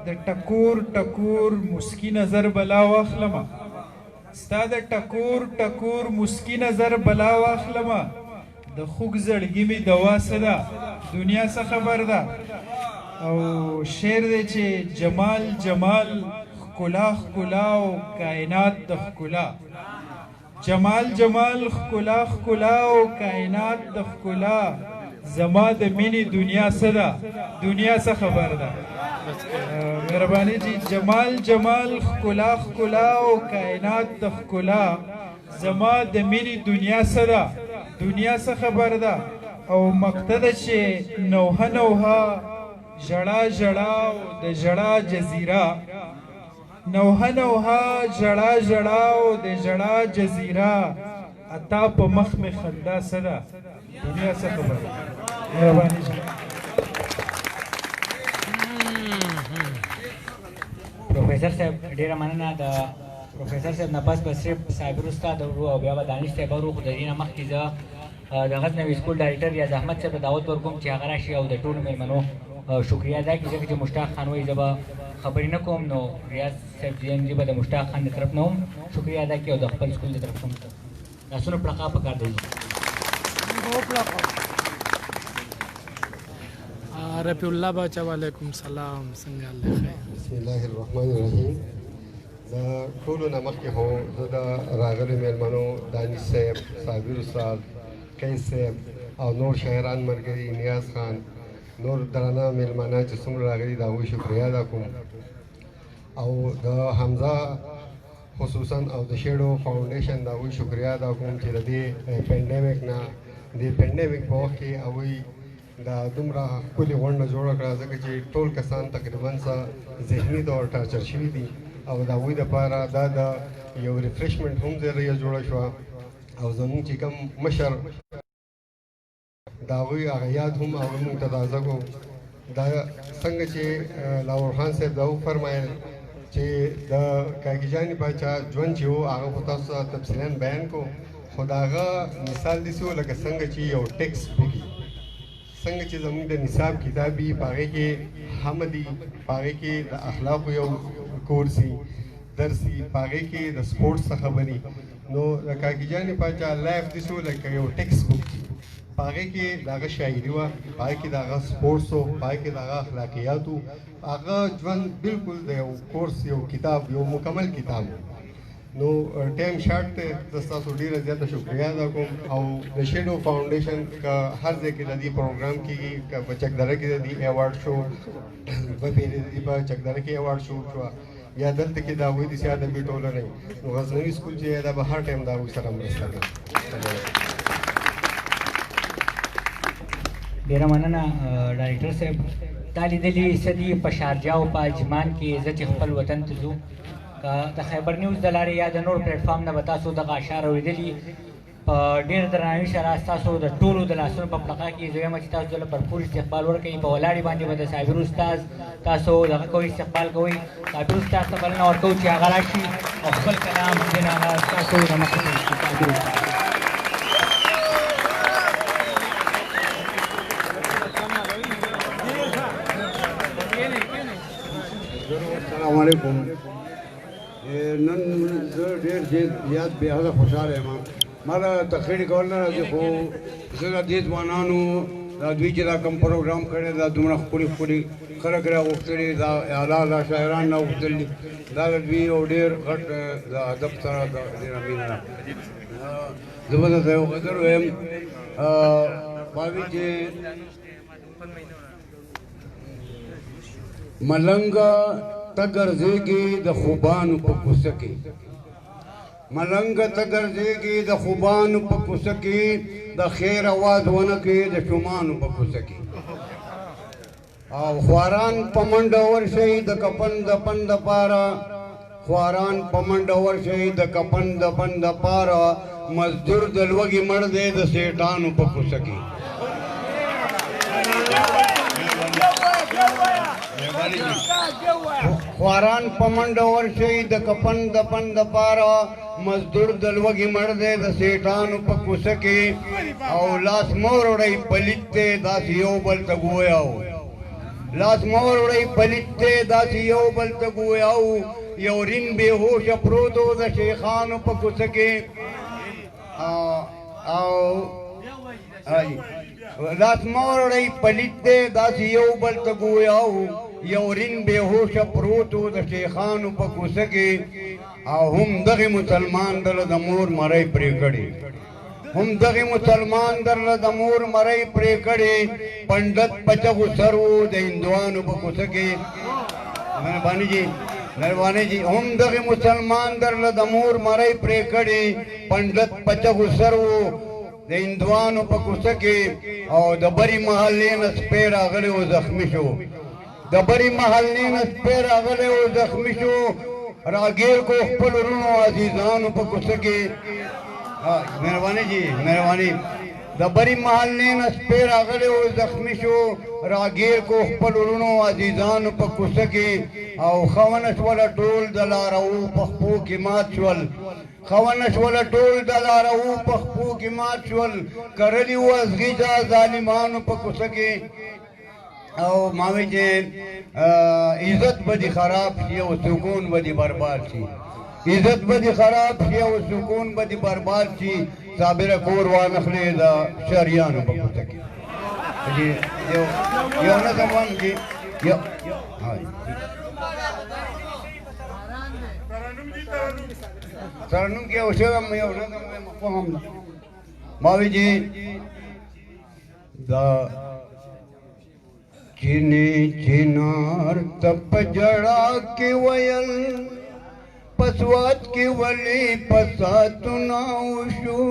د ټکور ټکور مسکی نظر بلا واخلمه ستا د ټکور ټکور مسکی نظر بلا واخلمه د خوږ زړګي مې دوا څه ده دنیا څه خبر ده او شعر دی چې جمال جمال ښکلا ښکلا او کائنات د ښکلا جمال جمال ښکلا ښکلا او کائنات د ښکلا زما د مینې دنیا څه ده دنیا څه خبر ده مهرباني جی جمال جمال ښکلا ښکلا او کائنات د ښکلا زما د مینې دنیا څه ده دنیا څه خبر ده او مقته ده چې نوحه نوحه ژړا ژړا او د ژړا جزیره نوحه نوحه ژړا ژړا او د ژړا جزیره اتا په مخ مې خندا څه ده دنیا څه خبر ده مهرباني جی پروفیسر صاحب ډیره مننه د پروفیسر صاحب نه پس به صرف صابر استاد ورو او بیا به دانش صاحب ورو خو د دې نه مخکې زه د غزنوي سکول ډایرکټر ریاض احمد صاحب ته دعوت ورکوم چې هغه راشي او د ټولو مېلمنو شکریه ادا کړي ځکه چې مشتاق خان وایي زه به خبرې نه کوم نو ریاض صاحب جی به د مشتاق خان د طرف نه هم شکریه ادا کړي او د خپل سکول د طرف هم لاسونه پړقا پکار دی رفیع الله باچا وعلیکم سلام څنګه الله خیر بسم الله الرحمن الرحیم د ټولو نه مخکې خو زه د راغلو مېلمنو دانش صاحب صابر استاد قیس صاحب او نور شاعران ملګري نیاز خان نور درانه مېلمانه چې څومره راغلي د هغوی شکریه ادا کوم او د حمزه خصوصا او د شیډو فاونډیشن د هغوی شکریه ادا کوم چې د دې پینډیمک نه د پینډیمک په وخت کې هغوی دا دومره ښکلې غونډه جوړه کړه ځکه چې ټول کسان تقریبا ذهني طور ټارچر شوي دي او د هغوی دپاره دا د یو ریفریشمنټ هم ذریعه جوړه شوه او زموږ چې کوم مشر د هغوی هغه یاد هم هغه موږ ته تازه کړو دا څنګه چې لاهور خان صاحب دا وفرمایل چې د کاکي جاني باچا ژوند چې و هغه خو تاسو ته تفصیلا بیان کړو خو د هغه مثال داسې و لکه څنګه چې یو ټیکسټ بک څنګه چې زموږ د نصاب کتاب وي په هغې کې حمدي په هغې کې د اخلاقو یو کورس وي درس وي په هغې کې د سپورټس څخه خبري نو د کاکي جاني باچا لایف داسې و لکه یو ټیکسټ بک په هغې کې د هغه شاعري وه په هغې کې د هغه سپورټس و په هغې کې د هغه اخلاقیات و هغه ژوند بالکل د یو کورس یو کتاب یو مکمل کتاب نو ټایم شارټ دی زه ستاسو ډېره زیاته شکریه ادا کوم او د شیډو فاونډیشن که هر ځای کې د دې پروګرام کېږي که په چکدره کې د دې ایوارډ شو دوه پیرې د دې په چکدره کې ایوارډ شو شوه یا دلته کې د هغوی داسې ادبي ټولنه نو غزنوي سکول چې دا به هر ټایم د هغوی سره مرسته کوي ډیره مننه ډایرکټر صاحب تا لیدلي څه دي په شارجه او په اجمان کې زه چې خپل وطن ته ځو د خیبر نیوز د لارې یا د نور پلیټفارم نه به تاسو دغه اشعار اورېدلي په ډېر درناوي سره ستاسو د ټولو د لاسونو په پړقا کې زه وایم چې تاسو له بھرپور استقبال ورکوئ په ولاړې باندې به د صابر استاد تاسو دغه کوئ استقبال کوئ صابر استاد ته بلنه ورکوو چې هغه راشي او خپل کلام دین هغه تاسو د مخې ته صابر استاد السلام علیکم نن زه ډېر زیات بې حده خوشحاله یم ما له تقریر کول نه راځي خو زه د دې ځوانانو دا دوی چې دا کوم پروګرام کړی دا دومره ښکلي ښکلي خلک راغوښتلي دا اعلی دا شاعران راغوښتلي دا د دوی یو ډېر غټ د ادب سره د ډېره مینه ده زه به درته یو غزل ویم باوي چې ملنګه ته ګرځېږي د خوبانو په کوڅه کې ملنګه ته ګرځېږي د خوبانو په کوڅه کې د خیر اواز ونه کوي د شومانو په کوڅه کې او خواران په منډه ورشئ د کفن دفن دپاره خواران په منډه ورشئ د کفن دفن دپاره مزدور د لوږې مړ دی د سیټانو په کوڅه کې خواران په منډه ورشئ د کفن دفن دپاره مزدور د لوږې مړ دی د سیټانو په کوڅه کې او لاس مه وروړئ پلیت دی داسې یو بل ته ګویا لاس مه وروړئ پلیت دی داسې یو بل ته ګویا یو رین بې هوشه پروت و د شیخانو په کوڅه کې او لاس مه وروړئ پلیت دی داسې یو بل ته ګویا یو رین بې هوشه پروت و د شیخانو په کوڅه کې او هم دغه مسلمان دله د مور مړی پرې کړي هم دغه مسلمان درله د مور مړی پرې کړي پنډت پچغو سر و د هندوانو په کوڅه کې مهرباني جی هم دغه مسلمان درله د مور مړی پرې کړي پنډت پچغو سر و د هندوانو په کوڅه کې او د بری محلې نه سپی راغلی و زخمي شو د بری محلې نه سپی راغلی و زخمي شو راګیر کو خپل ورونو عزیزانو په کوڅه کې مهرباني جی مهرباني د بری محلې نه سپی راغلی و زخمي شو راګیر کو خپل ورونو عزیزانو په کوڅه کې او ښونه شوله ټول د لاره و په خپو کې مات شول ښونه شوله ټول د لاره و په خپو کې مات شول کرلي و ازغیجه ظالمانو په کوڅه کې او ماوی چې عزت به دې خراب شي او سکون به دې برباد شي عزت به دې خراب شي او سکون به دې برباد شي صابره کور وانخلې د شریانو په کوڅه کې یو نظم وایم چې ترنم کې یو شوم یو نظم وایم فهم ماوی چې دا چینی چینار تپ جڑا کی ویل پسوات کی ولی پساتناوشو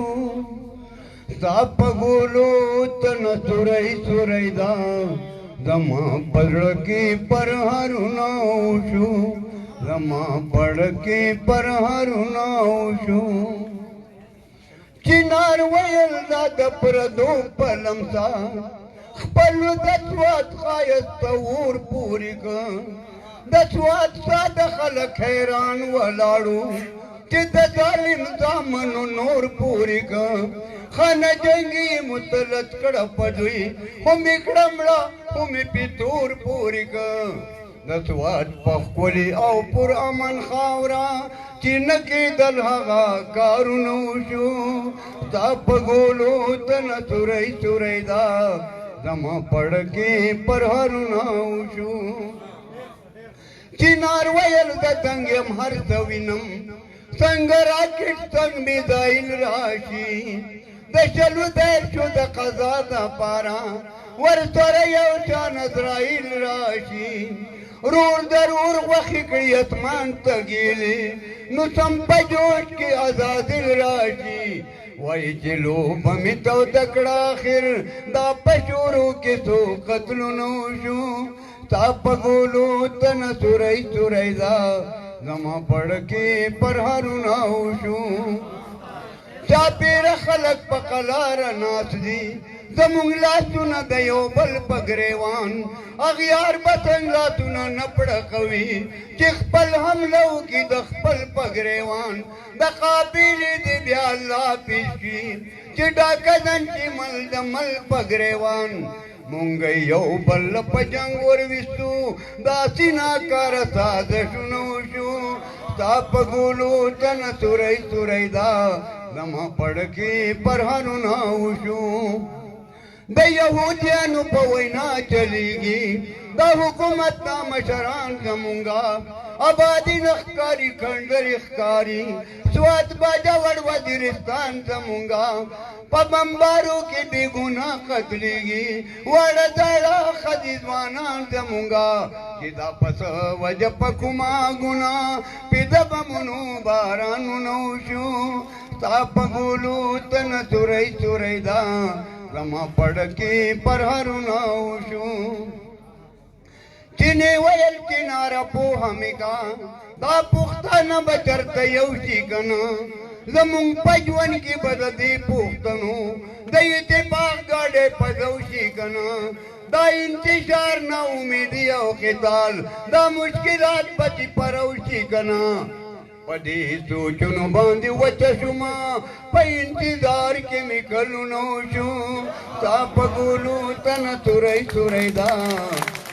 ساپ گولو تن سوری سوری دا زما پڑکی پر ہرناوشو زما پڑکی پر ہرناوشو چینار ویل دا دپردو پلمسا خپل د سوات ښایسته اور پورې که د سوات ساده خلک حیران ولاړو چې د ظالم زامنو نور پورې که خانه جنګي مسلط کړه په دوی خو مې کړه مړه خو مې پیتور پورې که د سوات په ښکلي او پر امن خاوره چې نه کېدل هغه کارونه وشو ستا په ګولو ته نه سوری سوری ده زما پړکی پر هرناوشو چینار ویل د تنګم هر څه وینم څنګه راکټ څنګ میزایل راشي د چلو دیر شو د قضا دپاره ورسره یو شان اسرائیل راشي رور درور غوښې کړي اسمان ته ګیلې نو سم په جوش کې ازادل راشي وای چې لوبه مې توده کړه آخر دا په شورو کې څو قتلونه وشو ستا په ګولو ته نه سوری سوری ده زما پړکې پر هرونه وشو چاپېره خلک په قلاره ناست دي زموږ لاسونه د یو بل په ګریوان اغیار به څنګه لاسونه نه پړقوي چې خپل حمله وکړي د خپل په ګریوان د قابلې دې بیا الله پیش کړي چې ډاکه ځن چې مل د مل په ګریوان مونږ یو بل په جنګ ورویستو داسې ناکاره سازشونه وشو ستا په ګولو ته نه سوری سوری ده زما پړکې پر هرونه وشو د یهودیانو په وینا چلیږي دا حکومت دا مشران زمونږه آبادي نه ښکاري کندرې ښکاري سوات باجوړ وزیرستان زمونږه په بمبارو کې بې ګناه قتلېږي واړه زاړه ښځې ځوانان زمونږه چې دا پسه وجه په کومه ګناه پیده بمونو بارانونه وشو ستا په ګولو ته نه سوری سوری ده زما پړکی پر هرونه وشو چینی ویل چیناره پوهه مې کا دا پوښتنه به چېرته یو شي که نه زمونږ په ژوند کې به د دې پوښتنو د اتفاق ګاډی پزو شي که نه دا انتشار نا امیدي او قتال دا مشکلات به چې پرو شي که نه په دې سوچونو باندې وچه شومه په انتظار کې مې کلونه وشو ستا په ګولو ته نه سوری سوری ده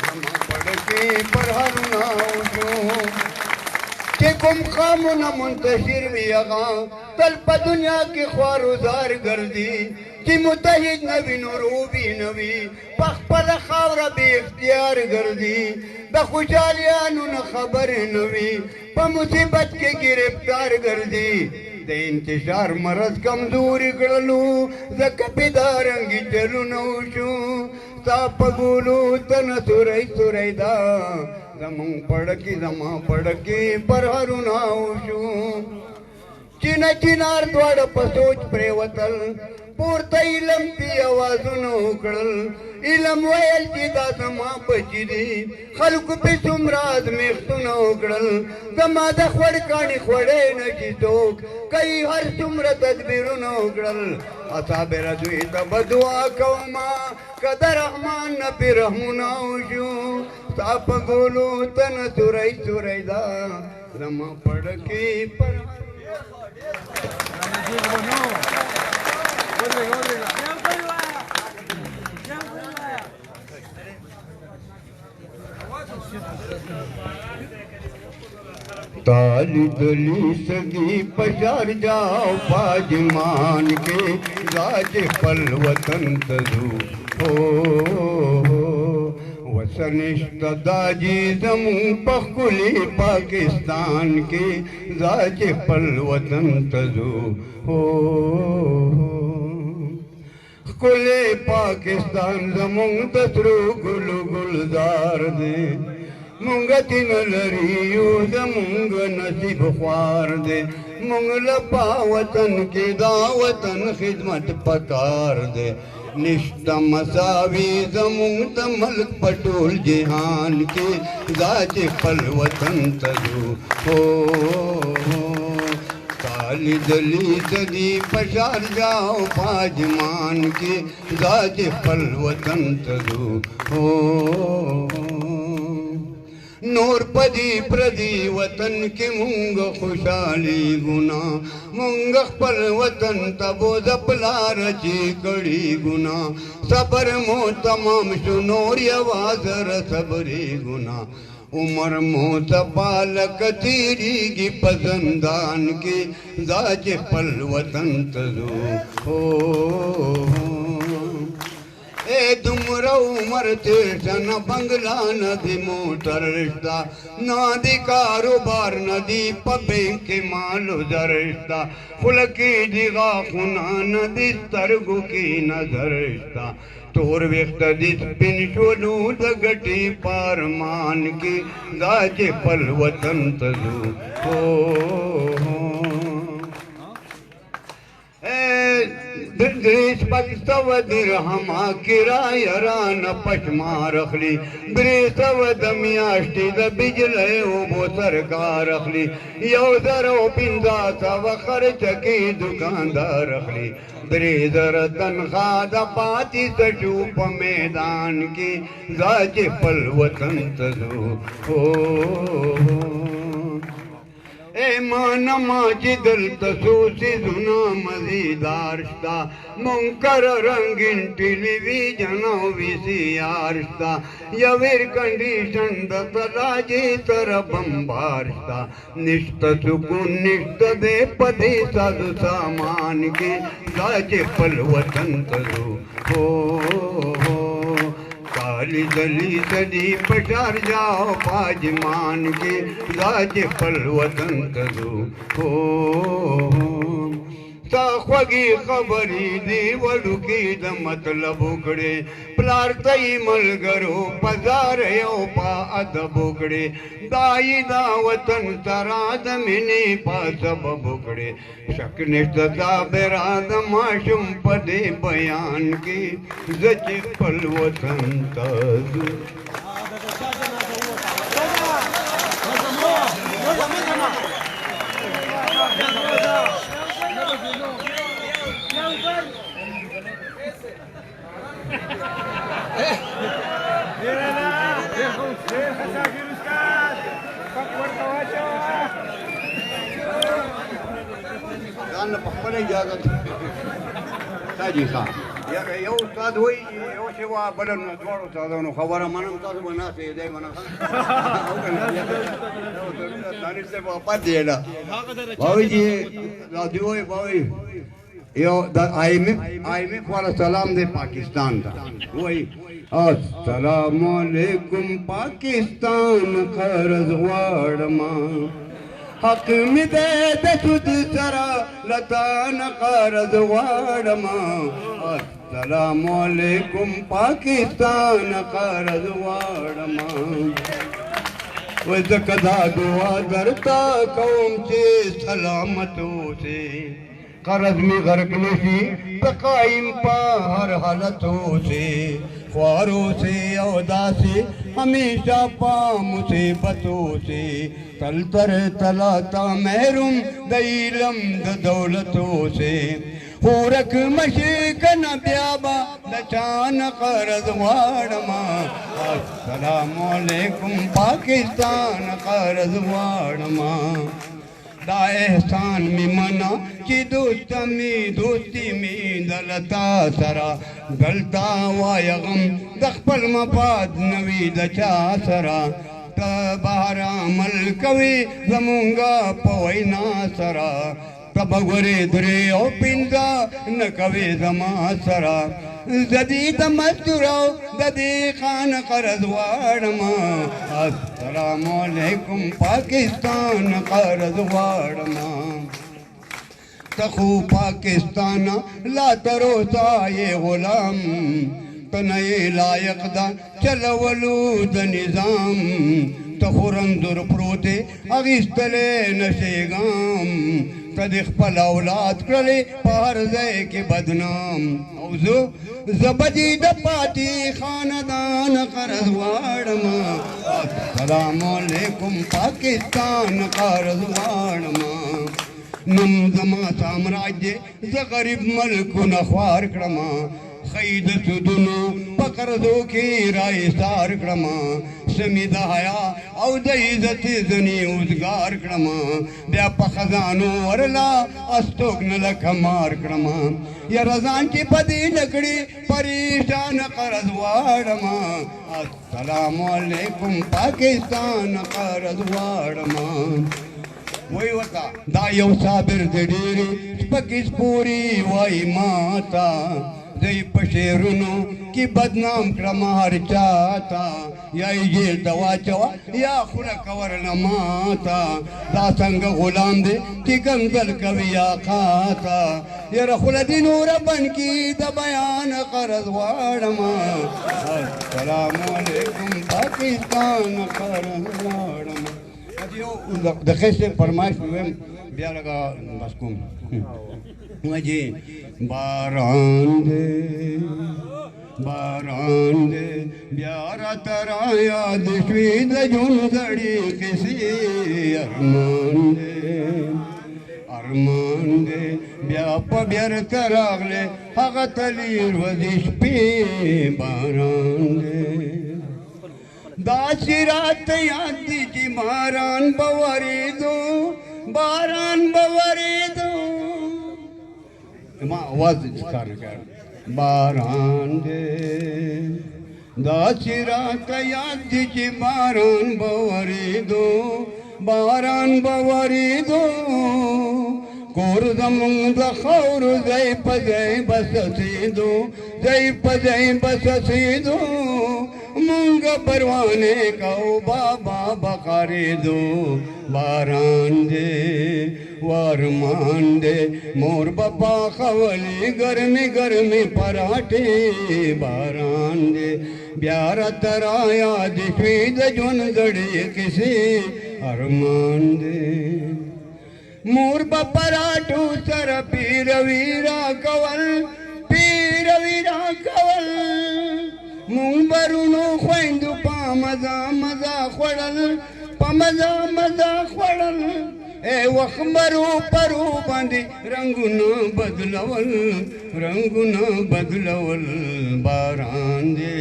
زما پړکې پر هرونه وشو چې کوم قامونه منتشر وي هغه تل په دنیا کې خوار و زار ګرځي چې متحد نوي نو روبي نوي په خپله خاوره بې اختیار ګرځي د خوشحالیانو نه خبر نه وي په مصیبت کې ګرفتار ګرځي د انتشار مرض کمزوري کړلو ځکه بېدارنګي چلونه وشو ستا په ګولو تنه سوری سوری دا زمونږ پړکې زما پړکې پرهرونه وشو چینه چینار دواړه په سوچ پرېوتل پورته علم پې اوازونه وکړل علم ویل چې دا زما بچي دي خلکو پې څومره ازمېښتونه وکړل زما د خوړ کاڼي خوړی نه شي څوک کوي هر څومره تدبیرونه وکړل اصابره دوی ته به دعا کومه که د رحمان نه پې رحمونه وشو ستا په ګولو تنه سوری سوری دا زما پړکې پر ताली दली सगी पशार जाओ पाजमान के गाज पल वतन तजू हो वसनिश्त दाजी जमू पखुली पाकिस्तान के गाज पल वतन तजू हो कुले पाकिस्तान जमूं तसरू गुल गुलजार दे मुंगती न लरियो जमुंग नसीब ख्वार दे मुंगल पावतन की दावतन खिदमत पकार दे निश्ता मसावी जमुंग तमलक पटोल जिहान के गाज पल वतन तजू हो काली दली सदी पशार जाओ पाजमान के गाज पल वतन तजू हो नूर पदी प्रदी वतन के मुंग खुशाली गुना मुंग पल वतन तबो जपला रची कड़ी गुना सबर मो तमाम सुनोर यवाजर सबरी गुना उमर मोत पालक तीरी की पसंदान के गाज पल वतन तजू हो ए तुमरा उमर तेसन बंगला नदी मोटर रिश्ता नादी कारोबार नदी पबें के मालो जरिश्ता फुलकी दिगा खुना नदी तरगु की नजर रिश्ता तोर व्यक्त दिस पिन शोलू दगटी पार मान के गाज पल वतन तजू हो ब्रिज पक्सव दिरहमा किरायरान पशमा रखली ब्रिसव दमियाष्टि द बिजले वो सरकार रखली यो जरो पिंदा सव खर्च की दुकानदार रखली ब्रेजर तनखा द पाती सचूप मैदान की गाज पल वतन तजू हो ए मान माची दिल तसूसी जुना मजीदारस्ता मुंकर रंगीन टेलीविजन वीसीआरस्ता यवीर कंडीशन दतलाजी तर बंबारस्ता निष्ठ सुकून निष्ठ दे पदी साधु सामान के गाजे पल वतन तजू हो काली दली सदी पशार जाओ पाजमान के गाज पल वतन तजू हो साख्वगी खबरी दी वडुकी द मतलब उकड़े प्लार तई मलगरो पजार यो पा अदब उकड़े दाई दा वतन सराद मिनी पा सब बुकड़े शक निष्ठता बेराद माशुम पदे बयान की जज पल वतन तजू ताजी खां यो उस्ताद हुई यो सेवा बदन जोड़ो साधनो खबर मनम तासु बना से दे मना दानिश से वापस देना भाई जी राजू भाई यो IMF वाला सलाम दे पाकिस्तान था वही अस्सलामुअलैकुम पाकिस्तान खरज वाड़मा हक में दे सुद सरा लतान खरज वाड़मा अस्सलामुअलैकुम पाकिस्तान खरज वाड़मा वज़कदा दुआ दरता कौम से सलामतों से कर्ज में गर्क नशी तकाइम पा हर हालतों से ख्वारों से औदा से हमेशा पा मुसीबतों से तलतर तलाता महरूम दईलम दौलतों से पूरक मशीक न ब्याबा दचान कर्ज वाड़मा अस्सलामुअलैकुम पाकिस्तान कर्ज वाड़मा दा एहसान में मना कि दोस्ती में दलता सरा गलता वायगम दखपल मपाद नवी दचा सरा तबारा अमल कवि जमुंगा पवैना सरा तबगरे दुरे ओ पिंदा न कवि जमा सरा जदीद मस्तुराओ ददी खान कर्ज वाड़मा अस्सलामुअलैकुम पाकिस्तान कर्ज वाड़मा तखू पाकिस्तान ला तरोसा ये गुलाम तनए लायक दा चलवलूद निजाम तखुरंदुर प्रोते अगिस्तले नशेगाम तदिख पल औलाद करले पारजे के बदनाम औजो जबदीद पाती खानदान कर्ज वाड़मा अस्सलामुअलैकुम पाकिस्तान कर्ज वाड़मा नम जमा साम्राज्य ज गरीब मल्क नख्वार क्रमा खैद सुदुनो पकर्दो की राय सार क्रमा समिदा हया औ द इज्जत जनी उद्गार क्रमा ब्या खजानो वरला अस्तोक नलक मार क्रमा या रजान की पदी लकड़ी परेशान कर्ज वाड़मा अस्सलामुअलैकुम पाकिस्तान कर्ज वाड़मा वही होता दायो साबिर दडीरी पकिस पूरी वाई माता जई पशेरुनो की बदनाम क्रमार चाता या जेल दवा चवा या खुला कवर न माता दासंग गुलाम दे की गंगल कविया खाता या रखुल दिनूर बन की द बयान कर्ज वाड़मा अस्सलामुअलैकुम पाकिस्तान कर्ज वाड़मा दखे से फरमाइश हुए ब्या लगा मस्कुम मुझे बारान दे ब्यारा तरा याद स्वीद जुनगड़ी किसी अरमान दे ब्याप ब्यर तरागले हगतलीर वजिश पे बारान दे दाशिरात यादी की बारान बवरी दो माँ आवाज बारान दे दाशिरात यादी की बारान बवरी दो कोर जमुंग खौर जय पजय बससी दो मूंग परवाने कौ बाबा बकारे दो बारान दे वारमान दे मोर बपा खवली गर्मी पराठे बारान दे ब्यारा तराया दिश्वीद जुन दड़े किसी अरमान दे मोर बपराटू सर पीर वीरा कवल मुंबरुनो ख्वाइंदु पा मजा खोड़ल ए वखमरू परू बांधी रंगुना बदलवल बारान दे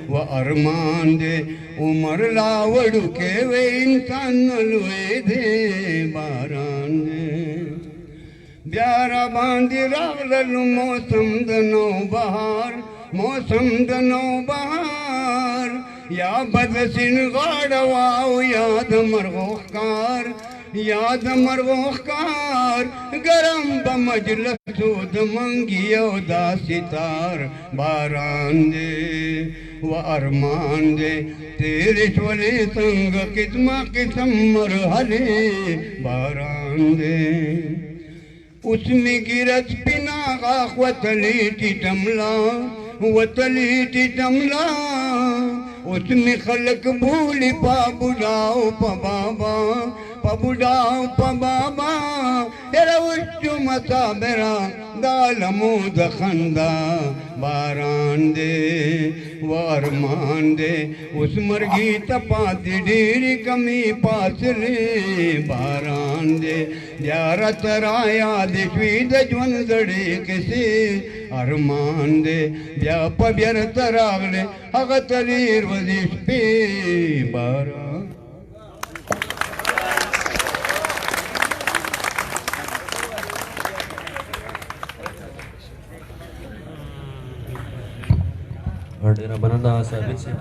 व अरमान दे उमर लावड़ू के वे इंसान नलवे दे बारान दे ब्यारा बांधी रागल मौसम दनो बहार या बदसिन गाड़वाओ याद मरगोकार یاد مروخکار گرم بمجلسو دمنگیو دا ستار باران دے و ارمان دے تیرے شولے سنگ قسم قسم مرحلے باران دے اس میں گرت پنا غاق وطلی ٹی ٹملا اس میں خلق بھولی پا بڑاؤ پا بابا پا بڑاؤ پا بابا تیرا وشو مسابرا دالمو دخندا باران دے وارمان دے اس مرگی تپا دیری کمی پاسلے باران دے دیارا ترایا دشوید جون زڑی کسی ارمان دے بیا پا بیر تراغلے اغا تلیر وزیش پی باران ډیره مننه ثابت صاحب.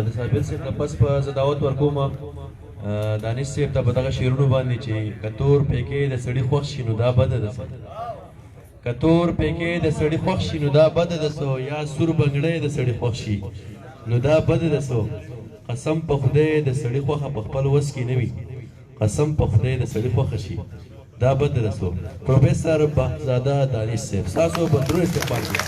د ثابت صاحب نه پس په زه دعوت ورکوم دانش صاحب ته په دغه شعرونو باندې چې که تور پیکې د سړي خوښ شي نو دا بده ده څه، که تور پیکې د سړي خوښ شي نو دا بده ده څه، یا سور بنګړی د سړي خوښ شي نو دا بده ده څه. قسم په خدای د سړي خوښه په خپل وس کې نه وي، قسم په خدای د سړي خوښه شي دا بد رسو. پروفیسر بهزاده دانش صاحب ستاسو به درود استقبال کوي.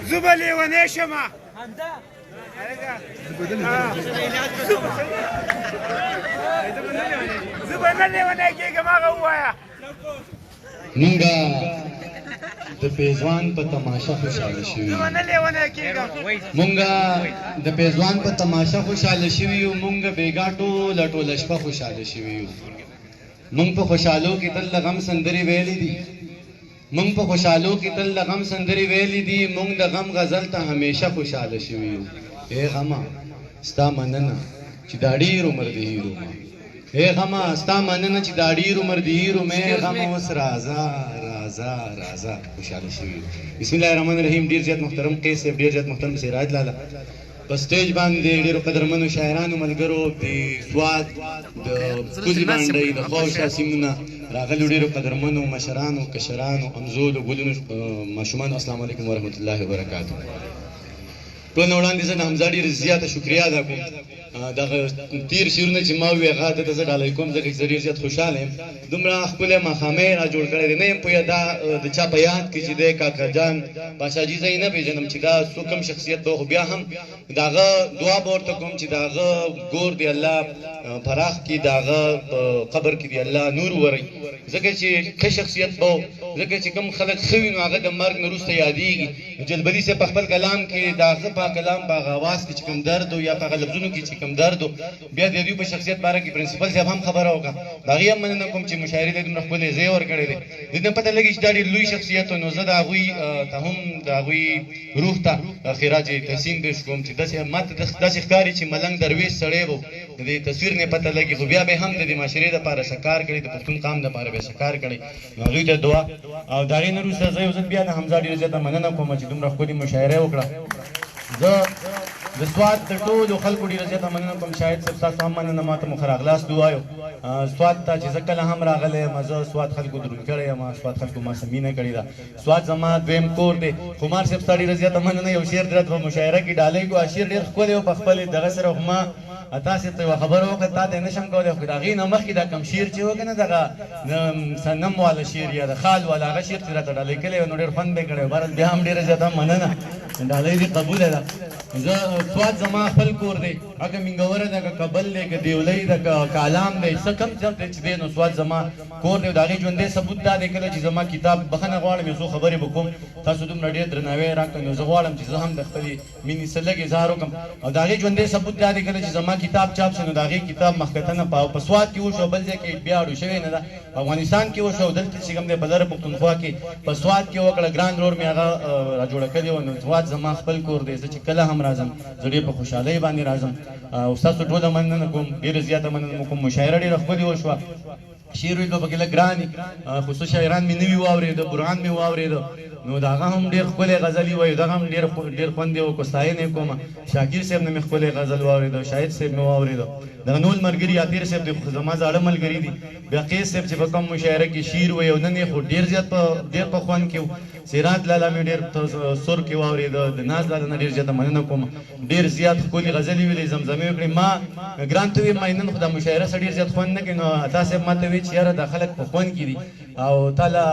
زه به لیونی شمه زه به نه لیونی کېږم هغه ووایه. مونږه د پیزوان په تماشا خوشاله شوي یو، مونږه د پیزوان په تماشا خوشاله شوي یو، مونږ بیګا ټوله ټوله شپه خوشاله شوي یو. مونږ په خوشحالو کې تل د غم سندرې ویلې دي، مونږ په خوشحالو کې تل د غم سندرې ویلې دي، مونږ د غم غزل ته همیشه خوشاله شوي یو. ای غمه ستا مننه چې دا ډېر عمر د هیرو ما، ای غمه ستا مننه چې دا ډېر عمر د هیرو مې، غمه اوس راځه راځه راځه خوشاله شوي. بسم الله الرحمن الرحیم. ډېر زیات محترم قیس صاحب، ډېر زیات محترم سراج لالا، په سټیج باندې ډېرو قدرمنو شاعرانو ملګرو د سوات د کوزي باندې د خوشا سیمونه راغلو، ډېرو قدرمنو مشرانو کشرانو امزولو ګلونو ماشومانو، السلام علیکم ورحمت الله وبرکاتو. ټول نه وړاندې زه د حمزه ډېر زیاته شکریا ادا کوم. دغه تیر شعرونه چې ما وویل هغه ته زه ډالۍ کوم ځکه چې زه ډېر زیات خوشحاله یم. دومره ښکلی ماښامۍ را جوړ کړی دی، نه یم پوهه دا د چا په یاد کې چې دی کاکا جان پاشاجي زه یې نه پېژنم چې دا څو کوم شخصیت دی، خو بیا هم د هغه دعا به ورته کوم چې د هغه ګور دی الله پراخ کړي، د هغه په قبر کې دی الله نور ورئ، ځکه چې ښه شخصیت به و، ځکه چې کوم خلک ښه وي نو هغه د مرګ نه وروسته یادېږي. جلبدي صاحب په خپل کلام کې د هغه په کلام په هغه اواز کې چې کوم درد و یا په هغه لفظونو کې چې کوم درد و، بیا د دوی په شخصیت باره کې پرنسپل صاحب هم خبره وکړه. د هغې هم مننه کوم چې مشاعرې ته دومره ښکلی ځای ورکړی دی. د دې نه پته لګي چې دا ډېر لوی شخصیت و، نو زه د هغوی ته هم د هغوی روح ته خراج تحسین پیش کوم چې داسې ما ته داسې ښکاري چې ملنګ درویش سړی و، د دې تصویر نه پته لګي، خو بیا به هم د دې معاشرې دپاره څه کار کړی، د پښتون قام دپاره به څه کار کړی، نو هغوی ته دعا. او د هغې نه وروسته زه یو ځل بیا د حمزه ډېره زیاته مننه کوم چې دومره ښکلې مشاعره وکړه. زه د سوات د ټولو خلکو ډېره زیاته مننه کوم. شاهد صاحب ستاسو هم مننه، ما ته مو ښه راغلاست ووایو سوات ته چې زه کله هم راغلی یم. زه سوات خلکو دروند کړی یم، سوات خلکو ما څه مینه کړې ده. سوات زما دویم کور دی. خمار صاحب ستا ډېره زیاته مننه. یو شعر درته په مشاعره کې ډالۍ کړو، شعر ډېر ښکلی و په خپل دغه سره، خو ما تاسې ته یوه خبره وکړه تا ته یې نه شم کولی، خو د هغې نه مخکې دا کوم شعر چې و که نه دغه صنم والا شعر یا د خال والا هغه شعر چې راته ډالۍ کړی و نو ډېر خوند به یې کړی و. بهرحال بیا هم ډېره زیاته مننه، ډالۍ دې قبوله ده. زه سوات زما خپل کور دی، هغه مینګوره ده که کابل دی که دیولی ده که کالام دی، څه کم ځای چې دی نو سوات زما کور دی. د هغې ژوندی ثبوت دا دی کله چې زما کتاب بخښنه غواړم یو څو خبرې به کوم، تاسو دومره ډېر درناوی راکړئ نو زه غواړم چې زه هم د خپلې مینې څه لږ اظهار وکړم. او د هغې ژوندی ثبوت دا دی کله چې زما کتاب چاپ شو نو د هغې کتاب مخکتنه په سوات کې وشو، بل ځای کې بیا اړو شوې نه ده، په افغانستان کې وشو، دلته چې کوم دی په لره پښتونخوا کې په سوات کې وکړه. ګران رور مې هغه را جوړه کړې وه، نو سوات زما خپل کور دی. زه چې کله هم راځم زه ډېر په خوشحالۍ باندې راځم او ستاسو ټوله مننه کوم ډېره زیاته مننه کوم مشاعره ډېره ښکلې وشوه شعر ویلو پکې لږ ګران دي خو څه شاعران مې نوي واورېده برهان مې واورېده نو د هغه هم ډېر ښکلی غزل وایي دغه هم ډېر خوند یې وکړو ستاینه یې کومه شاکر صاحب نه مې ښکلی غزل واورېده شاهد صاحب مې واورېده دغه نول ملګري عطیر صاحب دی زما زاړه ملګري دي بیا قیس صاحب چې په کوم مشاعره کې شعر وایي او نن یې خو ډېر په خوند کې و سیرات لالا مې ډېر سر کې واورېده د ناز لالا نه ډېر زیاته مننه کوم ډېر زیات ښکلي غزلې ویلې زمزمې وکړې ما ګران ته ویم نن خو دا مشاعره څه ډېر زیات خوند نه کوي نو عطا صاحب ما ته وایي چې یاره دا خلک په خوند کې دي او تا له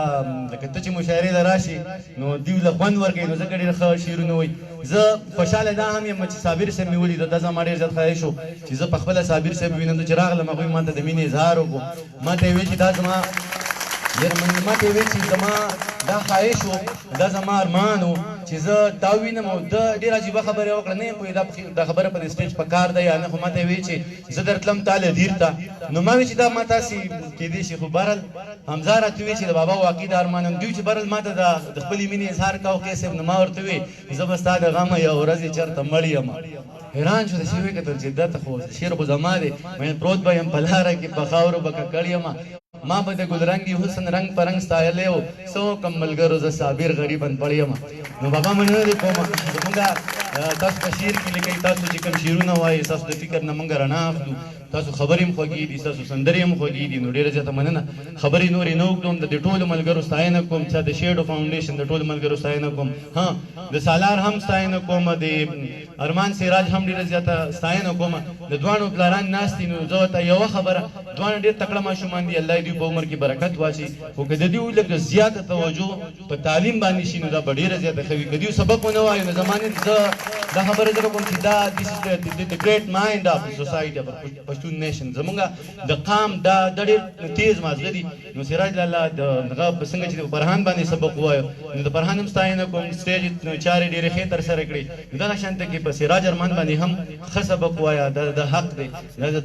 لکه ته چې مشاعرې له راشي نو دوی له خوند ورکوي نو ځکه ډېر ښه شعرونه وایي زه خوشحاله دا هم یم چې صابر صاحب مې ولیده دا زما ډېر زیات ښایست شو چې زه پخپله صابر صاحب وینم چې راغلم هغوی ما ته د مینې اظهار وکړو ما ته یې ویل چې دا زما ما ته یې ویل چې زما دا ښایست و دا زما ارمان و چې زه دا وینم او ده ډېره عجیبه خبره یې وکړه نه یم پوهېږي دا خبره په دې سټیج په کار ده یا نه خو ما ته یې ویل چې زه درتلم تا له دیر ته نو ما ویل چې دا ما تاسې کېدی شي خو بهرحال حمزه راته ویل چې د بابا واقعي د ارمان هم دوی چې بهرحال ما ته د خپلې مینې اظهار کوه قیس صاحب نو ما ورته ویل زه به ستا د غمه یوه ورځ یې چېرته مړ یم حیران شو داسې ویې کتل چې دا ته خو شعر خو زما دی ویل پروت به یم په لاره کې په خاورو به ککړ یم ما به د ګلرنګي حسن رنګ په رنګ ستایلی و څه وکړم ملګرو زه صابر غریبن پړ یم نو بابا مننه دې کوم زمونږ تاسو په شعر کې لیکئ تاسو چې کوم شعرونه وایي ستاسو د فکر نه موږ رڼا اخلو تاسو خبرې هم خوږې دي ستاسو سندرې هم خوږې دي نو ډېره زیاته مننه خبرې نورې نه وکړم د دې ټولو ملګرو ستاینه کوم چې د شیډو فاونډیشن د ټولو ملګرو ستاینه کوم ها د سالار هم ستاینه کوم د ارمان سراج هم ډېره زیاته ستاینه کوم د دواړو پلاران ناست دي نو زه ورته یوه خبره دواړه ډېر تکړه ماشومان دي الله دوی په عمر کې برکت واچي خو که د دوی لږ زیاته توجه په تعلیم باندې شي نو دا به ډېره زیاته ښه وي که دوی سبق ونه وایي نو زما زه دا خبره ځکه کوم چې دا دس از د ګریټ مایند اف سوسایټي اف پښتون نیشن زمونږ د قام دا ډېر تیز مازغه دي نو سراج لالا دغه څنګه چې فرهان باندې سبق ووایو نو د فرهان هم ستاینه کوم سټیج چارې ډېرې ښې ترسره کړي دغه شانته کې په سراج ارمان باندې هم ښه سبق ووایه د حق دی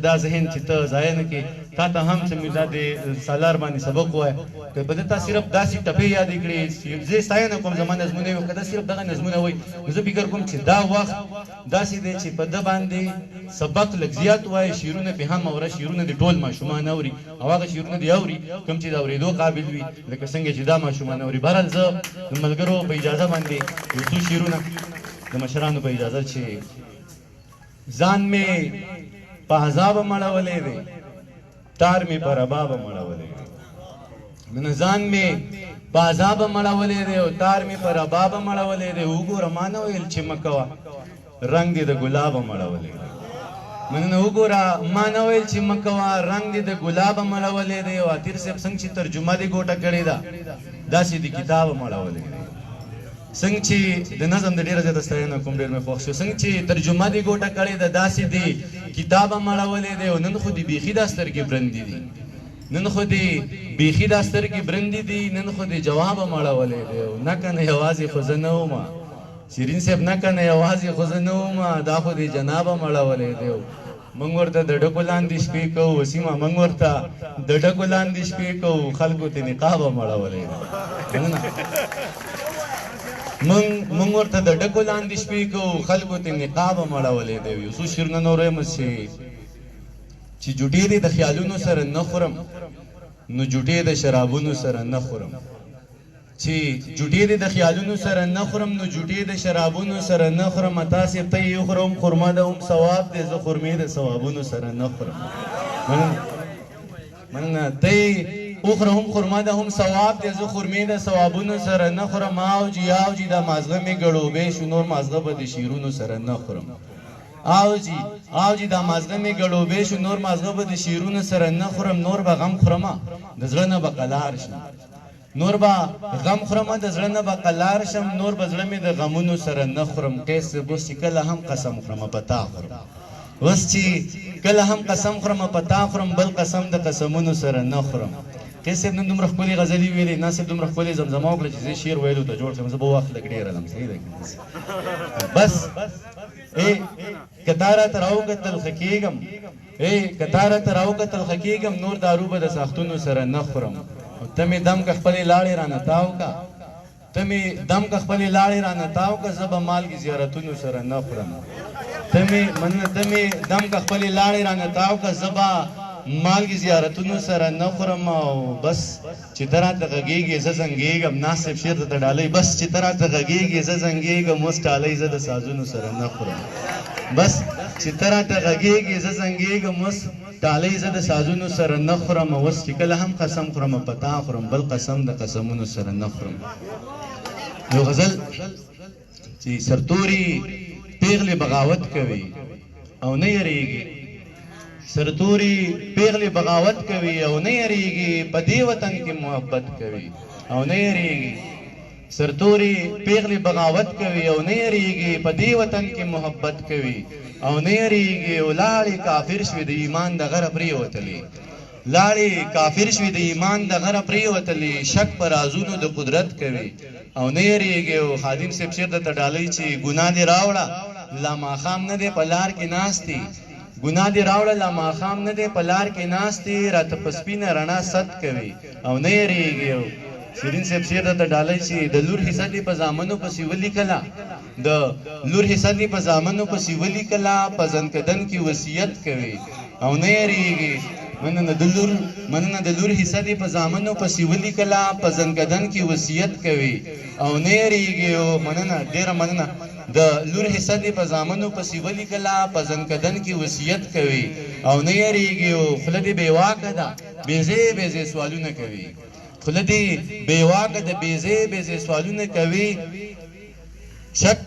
دا ذهن چې ته ضایع نه کړې تا ته هم چې دا د سالار باندې سبق ووایه که به تا صرف داسې ټپې یادې کړې زه ستاینه کوم زما نظمونه وي که دا صرف دغه نظمونه وایي نو زه فکر کوم چې دا وخت داسې دی چې په ده باندې سبق لږ زیات وایي شعرونه پې هم اوره شعرونه د ټول ماشومان اوري او هغه شعرونه دې اوري کوم چې د اورېدو قابل وي لکه څنګه چې دا ماشومان اوري بهرحال زه د ملګرو په اجازه باندې یو څو شعرونه د مشرانو په اجازه چې ځان مې په عذابه مړولی دی تار مې په ربابه مړولی دی من ځان مې په عذابه مړولی دی او تار مې په ربابه مړولی دی وګوره ما نه ویل چې مه کوه رنګ دې د ګلابه مړولی دی مننه وګوره ما نه ویل چې مه کوه رنګ دې د ګلابه مړولی دی او عطیر صاحب څنګه چې ترجمه دې ګوټه کړې ده داسې د کتابه مړولی دی څنګه چې د نظم د ډېره زیاته ستاینه کوم ډېر مې خوښ شو څنګه چې ترجمه دې ګوټه کړې ده داسې دې کتابه مړولی دی او نن خو دې بیخي دا سترګې برندې دي نن خو دې بیخي دا سترګې برندې دي نن خو دې جوابه مړولی دی او نه کنه یوازې خو زه نه وم شیرین صاحب نه کنه یوازې خو زه نه وم دا خو دې جنابه مړولی دی موږ ورته د ډکو لاندې شپې کوو وسیمه موږ ورته د ډکو لاندې شپې کوو خلکو ته نقابه مړولی دی موږ ورته د ډکو لاندې شپې کوو خلکو ته نقابه مړولی دی یو څو شعرونه نور وایم چې جوټې دې د خیالونو سره نه خورم نو جوټې د شرابونو سره نه خورم چې جوټې دې د خیالونو سره نه خورم نو جوټې د شرابونو سره نه خورم تاسې ته یې وخورم خرما ده هم ثواب دی زه خرمې د ثوابونو سره نه خورم مننه ته یې وخوره هم خرما ده هم ثواب دی زه خرمې د ثوابونو سره نه خورم آوجي دا مازغه مې ګړوبې شو نور مازغه به د شیرونو سره نه خورم آوجي دا مازغه مې ګړوبې شو نور مازغه به د شیرونو سره نه خورم نور به غم خورمه د زړه نه به قلار شم نور به غم خورم د زړه نه به قلار شم نور به زړه مې د غمونو سره نه خورم قیس اوس چې کله هم قسم خورم په تا خورم اوس چې کله هم قسم خورم په تا خورم بل قسم د قسمونو سره نه خورم قیس صاحب نن دومره ښکلې غزلې ویلې ناصر دومره ښکلې زمزمه وکړه چې زه شعر ویلو ته جوړ شم زه به وخت لږ ډېر علم صحیح دی بس که تا راته راوکتل ښه کېږم که تا راته راوکتل ښه کېږم نور دارو به د ساختونو سره نه خورم ته مې دم که خپلې لاړې رانه تاو که ته مې دم که خپلې لاړې رانه تاو که زه به مالګې زیارتونو سره نه خورم ته مې دم که خپلې لاړې رانه تاو که زه به مالګې زیارتونو سره نه خورم او بس چې ته راته غږېږې زه زنګېږم ناز صاحب شعر درته ډالۍ بس چې ته راته غږېږې زه زنګېږم اوس ډالۍ زه د سازونو سره نه خورم بس چې ته راته غږېږې زه زنګېږم اوس ډالۍ زه د سازونو سره نه خورم اوس چې کله هم قسم خورم په تا خورم بل قسم د قسمونو سره نه خورم یو غزل چې سرتوري پیغلې بغاوت کوي او نه یریږي سرتوري پیغلې بغاوت کوي او نه یریږي په دې وطن کې محبت کوي او نه یریږي سرتوري پیغلې بغاوت کوي او نه یریږي په دې وطن کې محبت کوي او نه یریږي ولاړې کافر شوې د ایمان د غره پرېوتلې لاړې کافر شوې د ایمان د غره پرېوتلې شک په رازونو د قدرت کوي او نه یریږي او خادم صاحب شعر درته ډالۍ چې ګناه دې راوړه لا ماښام نه دی په لار کې ناستې ګناه دې راوړه لا ماښام نه دی په لار کې ناستې راته په سپینه رڼا صد کوي او نه یریږي او شیرین صاحب شعر درته ډالۍ چې د لور حصه دې په زامنو پسې ولیکله د لور حصه دې په زامنو پسې ولیکله په ځنکدن کې وصیت کوي او نه یریږي مننه د لور حصه دې په زامنو پسې ولیکله په ځنکدن کې وصیت کوي او نه یریږي او مننه ډېره مننه د لور حصه دې په زامنو پسې ولیکله په ځنکدن کې وصیت کوي او نه یریږي او خوله دې بېواکه ده بېځې سوالونه کوي خوله دې بېواکه ده بېځې سوالونه کوي شک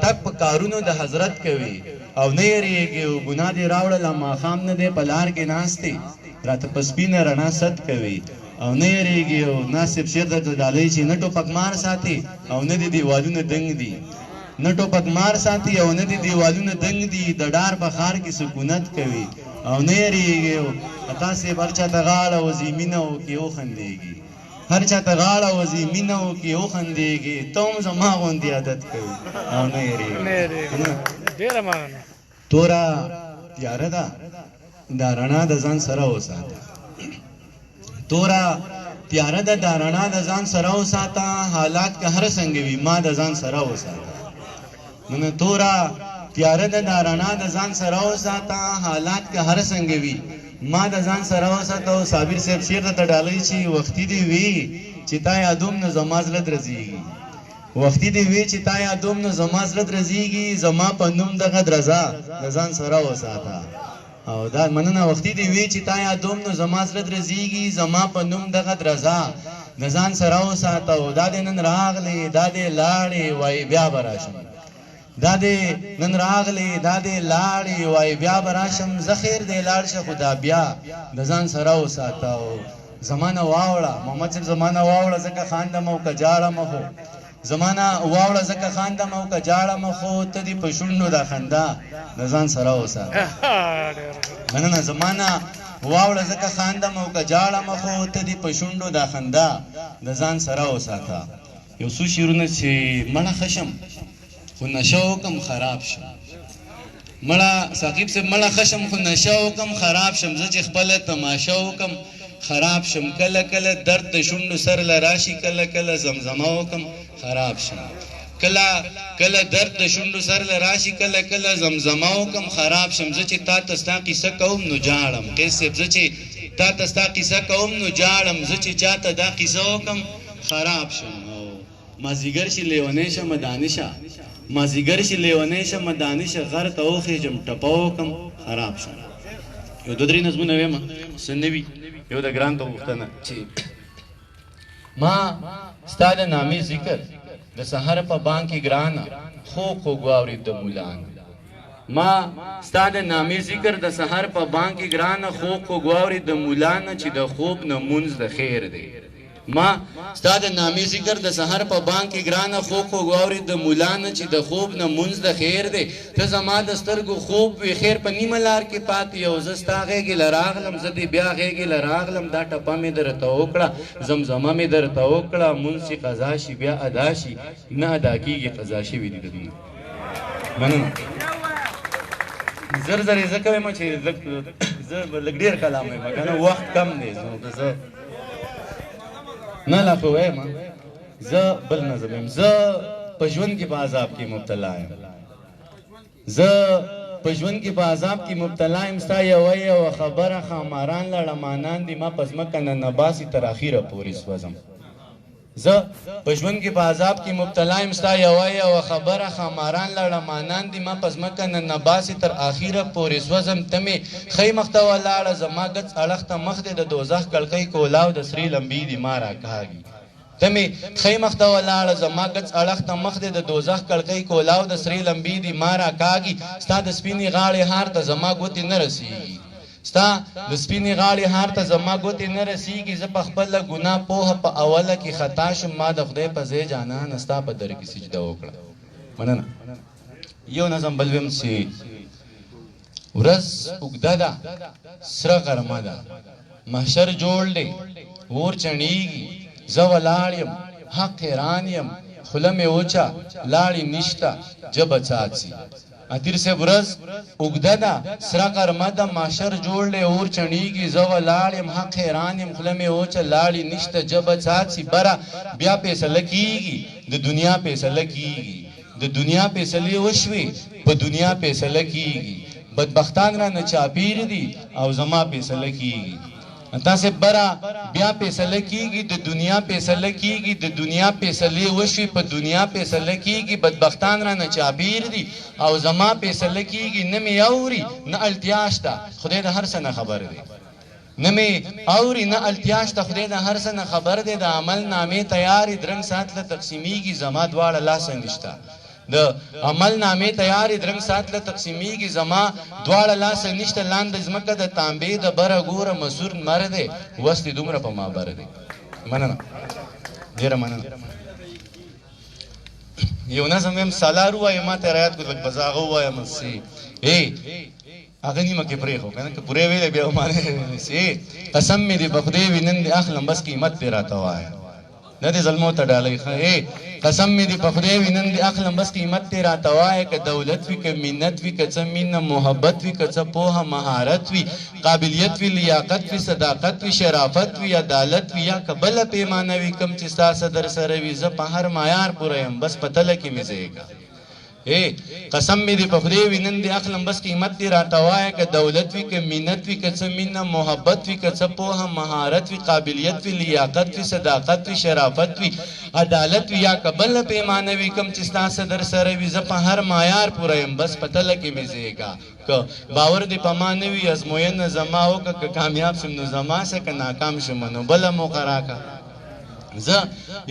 ټک په کارونو د حضرت کوي او نه یریږي او ګناه دې راوړه لا ماښام نه دی په لار کې ناستې راته په سپینه رڼا صد کوي او نه یریږي او ناصب شعر درته ډالۍ چې نه ټوپک مار ساتي او نه دې دیوالونه دنګ دي نه ټوپک مار ساتي او نه دې دیوالونه دنګ دي د ډار په ښار کې سکونت کوي او نه یریږي او تاسې هر چاته غاړه وځي مینه وکړي وخندېږي هر چاته غاړه وځي مینه وکړي وخندېږي ته هم زما غوندې عادت کوي او نه یریږي توره تیاره ده دا رڼا د ځان سره وساته توره تیاره ده دا رڼا د ځان سره وساته حالات که هر څنګه وي ما د ځان سره وساته نو توره تیاره ده دا رڼا د ځان سره وساته حالات که هر څنګه وي ما د ځان سره وساته او صابر صاحب شعر درته ډالۍ چې وختي دې وي چې تا یادوم نو زما زړه درځېږي وختي دې وي چې تا یادوم نو زما زړه درځېږي زما په نوم دغه درځه د ځان سره وساته او دا مننه وختي دې وي چې تا یادوم نو زما زړه درځېږي زما په نوم دغه درځه د ځان سره وساته او دا دې نن راغلې دا دې لاړې وایي بیا به راشم دا دې نن راغلې دا دې لاړې وایي بیا به راشم زه خیر دې لاړ شه خو دا بیا د ځان سره وساته او زمانه واوړه محمد صاحب زمانه واوړه ځکه خاندم او که جاړم خو زمانه واوړه ځکه خاندم او که جاړم خو ته دې په شونډو دا خندا د ځان سره وساته مننه زمانه واوړه ځکه خاندم او که جاړم خو ته دې په شونډو دا خندا د ځان سره وساته یو څو شعرونه چې مړه ښه شم خو نشه وکم خراب شم مړه ساقب صاحب مړه ښه شم خو نشه وکم خراب شم زه چې خپله تماشه وکم خراب شم کله کله درد د شونډو سر له راشي کله کله زمزمه وکم خراب شم کله درد د شونډو سر له راشي کله کله زمزمه وکم خراب شم زه چې تا ته ستا قیصه کوم نو جاړم قیس صاحب زه چې تا ته ستا قیصه کوم نو جاړم زه چې چاته دا قیصه وکم خراب شم او مازدیګر شي لیونی شمه دانشه مازدیګر شي لیونی شمه دانشه غر ته وخېږم ټپه وکم خراب شم یو دوه درې نظمونه ویمه څه نه وي یو د ګران ته غوښتنه چې ما ستا د نامې ذکر د سحر په بانګ کې ګرانه خوږ خوږ واورېد د مولانه ما ستا د نامې ذکر د سحر په بانګ کې ګرانه خوږ خوږ واورېد د مولانه چې د خوب نه مونځ د خیر دی ما ستا د نامې ذکر د سحر په بانګ کې ګرانه خوږ خوږ واورېد د مولانه چې د خوب نه مونځ د خیر دی ته زما د سترګو خوب وي خیر په نیمه لار کې پاتې او زه ستا غېږې له راغلم زه دې بیا غېږې له راغلم دا ټپه مې درته وکړه زمزمه مې درته وکړه مونځ چې قضا شي بیا ادا شي نه ادا کېږي قضا شوي دي د دنیا مننه زر زر یې زه کوم چې زه لږ ډېر کلام وایم که نه وخت کم دی زه نه لا خو وایم زه بل نظم یم، زه په ژوند کې په عذاب کې مبتلا یم، زه په ژوند کې په عذاب کې مبتلا یم. ستا یوه خبره خاماران لړمانان دي ما په ځمکه نه نباسي تر اخره پورې سوځم. زه په ژوند کې په عذاب کې مبتلا یم، ستا یوه خبره خاماران لړمانان دي ما په ځمکه نه نباسي تر اخره پورې سوځم. ته مې ښی مخ ته ولاړه زما ګڅ اړخ ته مخ دی د دوزخ کړکۍ کولاو د سرې لمبې دي ما راکاږي. ته مې ښی مخ ته ولاړه زما ګڅ اړخ ته مخ دی د دوزخ کړکۍ کولاو د سرې لمبې دي ما راکاږي. ستا د سپینې غاړې هار ته زما ګوتې نه رسېږي، ستا د سپینې غاړې هار ته زما ګوتې نه رسېږي. زه په خپله ګناه پوهه په اوله کې خطا شم، ما د خدای په ځای جانانه ستا په در کې سجده وکړه. مننه. یو نظم بل ویم چې ورځ اوږده ده سره غرمه ده، محشر جوړ دی اور چڼېږي، زه ولاړ یم حق حیران یم، خوله مې وچه لاړې نشته ژبه څاڅي. اتیر صاحب ورځ اوږده ده سره غرمه ده، محشر جوړ دی اور چڼېږي، زه ولاړ یم حق حیران یم، خوله مې وچه لاړې نشته ژبه څاڅي. بره بیا فیصله کېږي د دنیا فیصله کېږي، د دنیا فیصلې وشوې په دنیا فیصله کېږي. بدبختان رانه چاپېر دي او زما فیصله کېږي. تاسې بره بیا فیصله کېږي د دنیا فیصله کېږي، د دنیا فیصلې وشوې په دنیا فیصله کېږي. بدبختان رانه چاپېر دي او زما فیصله کېږي. نه مې اوري نه التیا شته خدای د هر څه نه خبر دی، نه مې اوري نه التیا شته خدای د هر څه نه خبر دی. د عمل نامې تیارې درنګ ساعت له تقسیمیږي، زما دواړه لاسه نشته. د عمل نامې تیارې درنګ ساعت له تقسیمیږي، زما دواړه لاسه نشته. لاندې ځمکه د تانبې د بره ګوره مسور مر دی، وس دې دومره په ما بر دی. مننه، ډېره مننه. یو نظم ویم سالار ووایه ما ته رایاد کړو لږ به زه هغه ووایم چې هغه نیمه کې پرېښو که نه که پوره ویلی بیا به ما نه ویلی قسم مې دې په خدای وي نن دې اخلم بس قیمت دې راته وایه نه دې ظلمو ته ډالۍ ښه قسم مې دې په خدای وي نن دې اخلم بس قیمت دې راته وایه. که دولت وي که منت وي که څه مینه محبت وي که څه پوهه مهارت وي، قابلیت وي لیاقت وي صداقت وي شرافت وي عدالت وي، یا که بله پیمانه وي کوم چې ستا څه در سره وي، زه په هر معیار پوره یم بس په تله کې مې ځایږه. قسم مې دې په خدای وي نن دې اخلم بس قیمت دې راته وایه. که دولت وي که منت وي که څه مینه محبت وي که څه پوهه مهارت وي، قابلیت وي لیاقت وي صداقت وي شرافت وي عدالت وي، یا که بله پیمانه وي کوم چې ستا څه در سره وي، زه په هر معیار پوره یم بس په تله کې مې ځایږه. که باور دې په ما نه وي ازموینه زما وکړه، که کامیاب شم نو زما شه که ناکام شم نو بله موقع راکړه. زه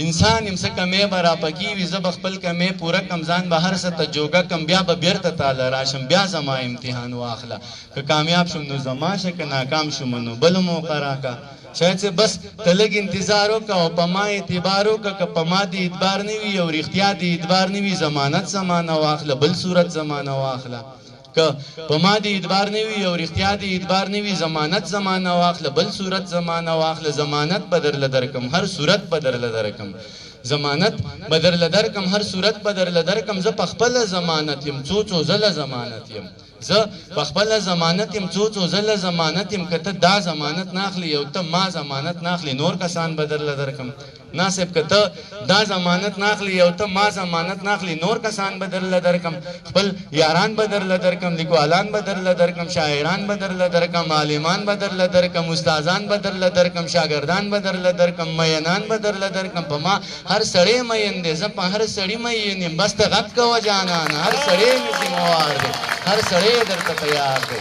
انسان یم څه کمی به راپکې وي، زه به خپل کمی پوره کم ځان به هر څه ته جوګه کم، بیا به بیرته تاله راشم بیا زما امتحان واخله. که کامیاب شم نو زما شه که ناکام شم نو بله موقع راکړه. شاید چې بس ته لږ انتظار وکړه او په ما اعتبار وکړه. که په ما دې اعتبار نه وي او رښتیا دې اعتبار نه وي، ضمانت زمانه واخله بل صورت زمانه واخله. که په ما دې اعتبار نه وي او رښتیا دې اعتبار نه وي، ضمانت زمانه واخله بل صورت زمانه واخله. ضمانت به درله درکم هر صورت به درله درکم، ضمانت به درله درکم هر صورت به درله درکم. زه په خپله ضمانت یم څو څو ځله ضمانت یم، زه په خپله ضمانت یم څو څو ځله ضمانت یم. که ته دا ضمانت ناخلې او ته ما ضمانت ناخلې نور کسان به درله درکم. ناصب که ته دا ضمانت ناخلې او ته ما ضمانت ناخلې نور کسان به درله درکم. خپل یاران به درله درکم، لیکوالان به درله درکم، شاعران به درله درکم، عالمان به درله درکم، استادان به درله درکم، شاګردان به درله درکم، مینان به درله درکم. په ما هر سړی مین دی، زه په هر سړي مین یم. بس ته غږ کوه جانانه هر سړی مې ذموار دی، هر سړی درته تیار دی.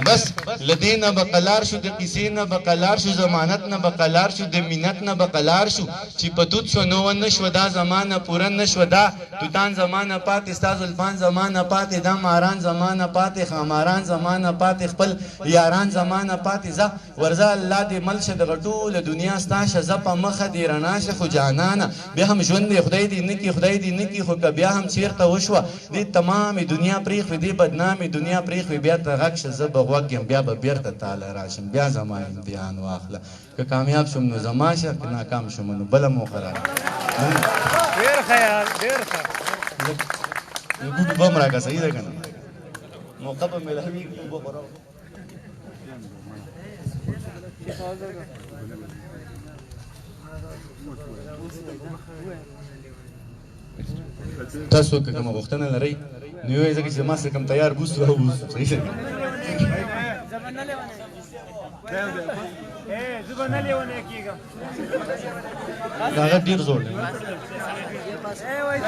بس له دې نه به قلار شو، د قیسې نه به قلار شو، ضمانت نه به قلار شو، د منت نه به قلار شو. چې په توت شو نو نه شوه دا زمانه پوره نه شوه، دا توتان زمانه پاتې ستا زلفان زمانه پاتې، دا ماران زمانه پاتې خاماران زمانه پاتې، خپل یاران زمانه پاتې. ځه ورځه الله دې مل شه دغه ټوله دنیا ستا شه، زه په مخه دې رڼا شه خو جانانه. بیا هم ژوند دی خدای دې نه کړي خدای دې نه کړي، خو که بیا هم چېرته وشوه دې تمامې دنیا پرېښوي، دې بدنامې دنیا پرېښوي، بیا ته غږ شه زه به غوږ یم، بیا به بیرته تاله راشم بیا زما امتحان واخله. که کامیاب شم نو زما شه که ناکام شم نو بله موقع راکړه. ډېر خیال ډېر ښه یو ګوډ بم راکړه صحیح ده که نه موقع به میلاوېږي اوبه خو راوړه. تاسو که کومه غوښتنه لرئ نو یو یې ځکه چې زما سره کوم تیار بوس راوبوسو صحیح ده دا هغه ډېر زوړ دی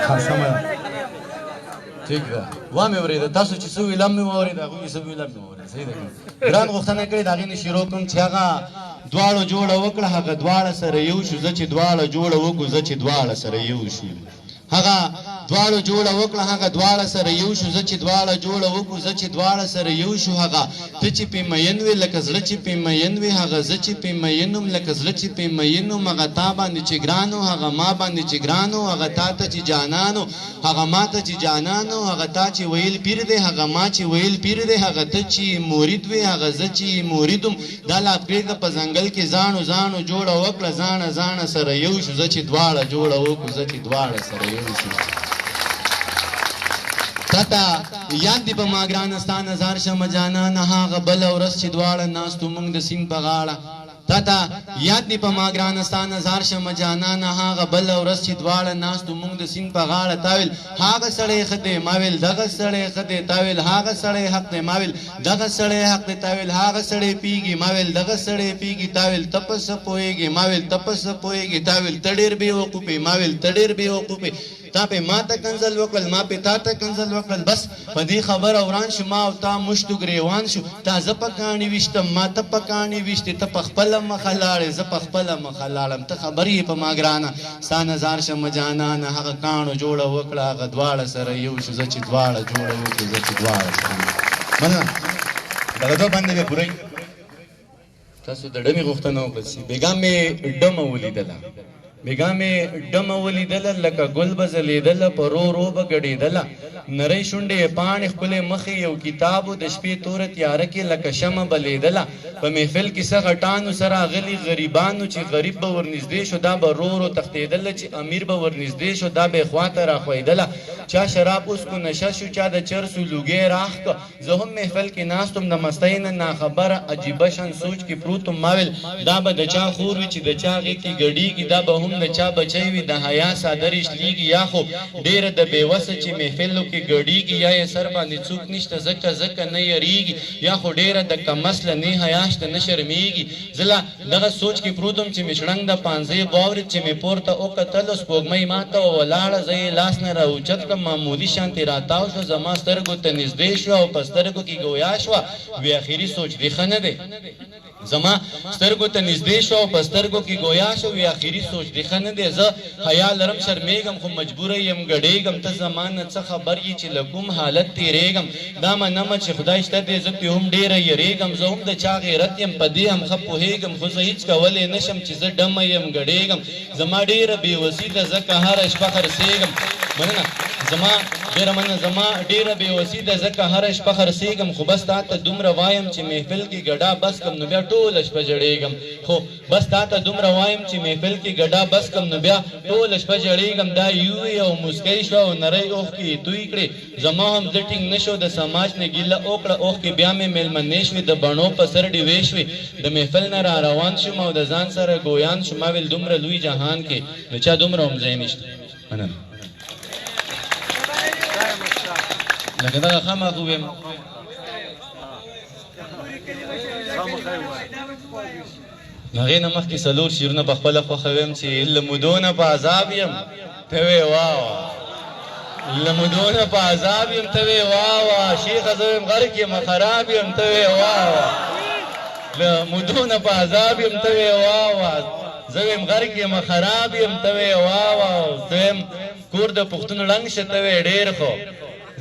ښه سمه ده ټیک ده وامې اورېده تاسو چې څه ویل هم مې واورېد هغوی څه ویل هم مې واورېد صحیح ده ګران غوښتنه کړې د هغې نه شروع کوم چې هغه دواړو جوړه وکړه هغه دواړه سره یو شو زه چې دواړه جوړه وکړو زه چې دواړه سره یو شو هغه دواړو جوړه وکړه هغه دواړه سره یو شو زه چې دواړه جوړه وکړو زه چې دواړه سره یو شو هغه ته چې پې مین وې لکه زړه چې پې مین وې هغه زه چې پې مین وم لکه زړه چې پې مین وم هغه تا باندې چې ګران و هغه ما باندې چې ګران و هغه تا ته چې جانان و هغه ما ته چې جانان و هغه تا چې ویل پیر دی هغه ما چې ویل پیر دی هغه ته چې مرید وې هغه زه چې مرید وم دا لا پرېږده په ځنګل کې ځانو ځانو جوړه وکړه ځانه ځانه سره یو شو زه چې دواړه جوړه وکړو زه چې دواړه سره یو شو تاته یاد دی په ما ګرانه ستا نظر شمه جانانه هغه بله ورځ چې دواړه ناستو موږ د سیند په غاړه تاته یاد دی په ما ګرانه ستا نظر شمه جانانه هغه بله ورځ چې دواړه ناستو موږ د سیند په غاړه تا ویل هغه سړی ښه دی ما ویل دغه سړی ښه دی تا ویل هغه سړی حق دی ما ویل دغه سړی حق دی تا ویل هغه سړی پیږي ما ویل دغه سړی پیږي تا ویل ته په څه پوهېږې ما ویل ته په څه پوهېږې تا ویل ته ډېر بېوقوفې ما ویل ته ډېر بېوقوفې تا پې ما ته کنځل وکړل ما پې تا ته کنځل وکړل بس په دې خبره وران شو ما او تا مشتو ګرېوان شو تا زه په کاڼي ویشتم ما ته په کاڼي ویشتې ته په خپله مخه لاړې زه په خپله مخه لاړم ته خبر یې په ما ګرانه ستا نظر شمه جانانه هغه کاڼو جوړه وکړه هغه دواړه سره یو شو زه چې دواړه جوړه وکړو زه چې دواړه سره مننه دغه دوه بندې به پوره تاسو د ډمې غوښتنه وکړل شي بېګا مې ډمه ولیدله بېګا مې ډمه ولیدله لکه ګل به ځلېدله په رو رو به ګډېدله نری شونډې یې پاڼې ښکلې مخې یو کتاب و د شپې توره تیاره کې لکه شمه بلیدله په محفل کې څه غټانو سره غلي غریبانو چې غریب به ورنږدې شو دا به رو رو تښتېدله چې امیر به ورنږدې شو دا به یې خواته راښویدله چا شراب اوس کو نشه شو چا د چرسو لوګی راښ که زه هم محفل کې ناست وم د مستۍ نه ناخبره عجیبه شان سوچ کې پروت وم ما ویل دا به د چا خور وي چې د چا غېږ کې ګډېږي دا به هم د چا بچی وي د حیا څادرې شلېږي یا خو ډېره د بېوسه چې محفلو کې ګډېږي یا یې سر باندې څوک نشته ځکه نه یریږي یا خو ډېره د کمسله نه حیا شته نه شرمېږي زه لا دغه سوچ کې پروت وم چې مې شړنګ د پانځې واورېد چې مې پورته وکتلو سپوږمۍ ما ته ولاړه زه یې لاس نه راوچت کړم معمولي شانتې راتاو شوه زما سترګو ته نږدې شوه او په سترګو کې ګویا شوه وی اخري سوچ دې ښه نه دی زما سترګو ته نږدې شو او په سترګو کې ګویا شو وی اخري سوچ دې ښه نه دی زه حیا لرم شرمېږم خو مجبوره یم ګډېږم ته زما نه څه خبر یې چې له کوم حالت تېرېږم دا منمه چې خدای شته دی زه پې هم ډېره یریږم زه هم د چا غیرت یم په دې هم ښه پوهېږم خو زه هېڅ کولی نه شم چې زه ډمه یم ګډېږم زما ډېره بېوسي ده ځکه هره شپه خرڅېږم مننه زما ډېره مننه زما ډېره بېوسي ده ځکه هره شپه خرڅېږم خو بس تا ته دومره وایم چې محفل کې ګډا بس کم نو بیا ټوله شپه ژړېږم خو بس تا ته دومره وایم چې محفل کې ګډا بس کم نو بیا ټوله شپه ژړېږم دا یوې او موسکۍ شوه او نری اوښکې یې توی کړې زما هم زړه ټینګ نه شو د سماج نه ګیله وکړه اوښکې بیا مې مېلمنې شوې د بڼو په سر ډیوې شوې د محفل نه را روان شوم او د ځان سره ګویان شوم ما ویل دومره لوی جهان کې د چا دومره هم ځای نشته مننه لکه دغه خامخ وویم هغې نه مخکې څلور شعرونه په خپله خوښه ویم چې له مودو نه په عذاب یم ته وې واه له مودو نه په عذاب یم ته وې واه شیخه زه ویم غرق یم خراب یم ته وې واه له مودو نه په عذاب یم ته وې واه زه ویم غرق یم خراب یم ته وې واه زه ویم کور د پښتون ړنګ شه ته وې ډېر خو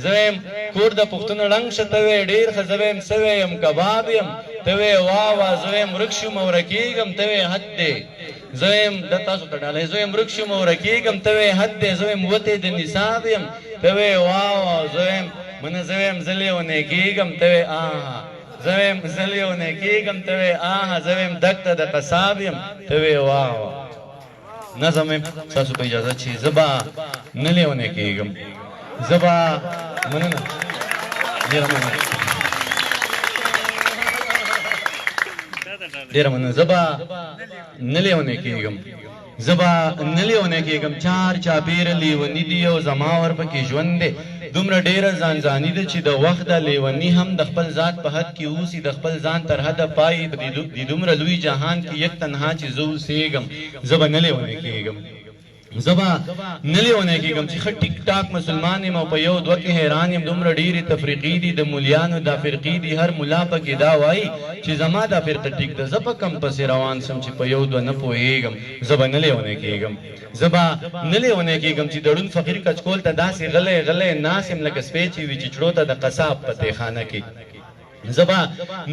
زه ویم کور د پښتون ړنګ شه ته وې ډېر ښه زه ویم سوی یم کباب یم ته وې واه واه زه ویم ورک شوم او ورکېږم ته وې حد دی زه ویم د تاسو ته ډالۍ زه ویم ورک شوم او ورکېږم ته وې حد دی زه ویم وتی د نصاب یم ته وې واه واه زه ویم منه زه ویم زه لیونی کېږم ته وې آها زه ویم زه لیونی کېږم ته وې آها زه ویم دښته د قصاب یم ته وې واه واه نظم یم ستاسو په اجازه چې زه به نه لیونی کېږم زه به مننه ډېره مننه ډېره مننه. زه به نه لیونی کېږم چار چاپېره لیوني دي او زما ورپکې ژوند دی. دومره ډېره ځانځاني ده چې د وخت د لیوني هم د خپل ذات په حد کې اوسي، د خپل ځان تر حده پایي. په دې دومره لوی جهان کې یک تنها چې زه اوسېږم، زه به نه لیونی کېږم چې ښه ټیک ټاک مسلمان یم او په یو دوه کې حیران یم. دومره ډېرې تفریقې دي د مولیانو، دا فرقې دي، هر ملا پکې دا وایي چې زما دا فرقه ټیک ده. زه په کم پسې روان سم چې په یو دوه نه پوهېږم، زه به نه لیونی کېږم چې دړون فقیر کچکول ته داسې غلی ناست یم لکه سپی چې وي چچړو ته د قصاب په تېخانه کې. زه به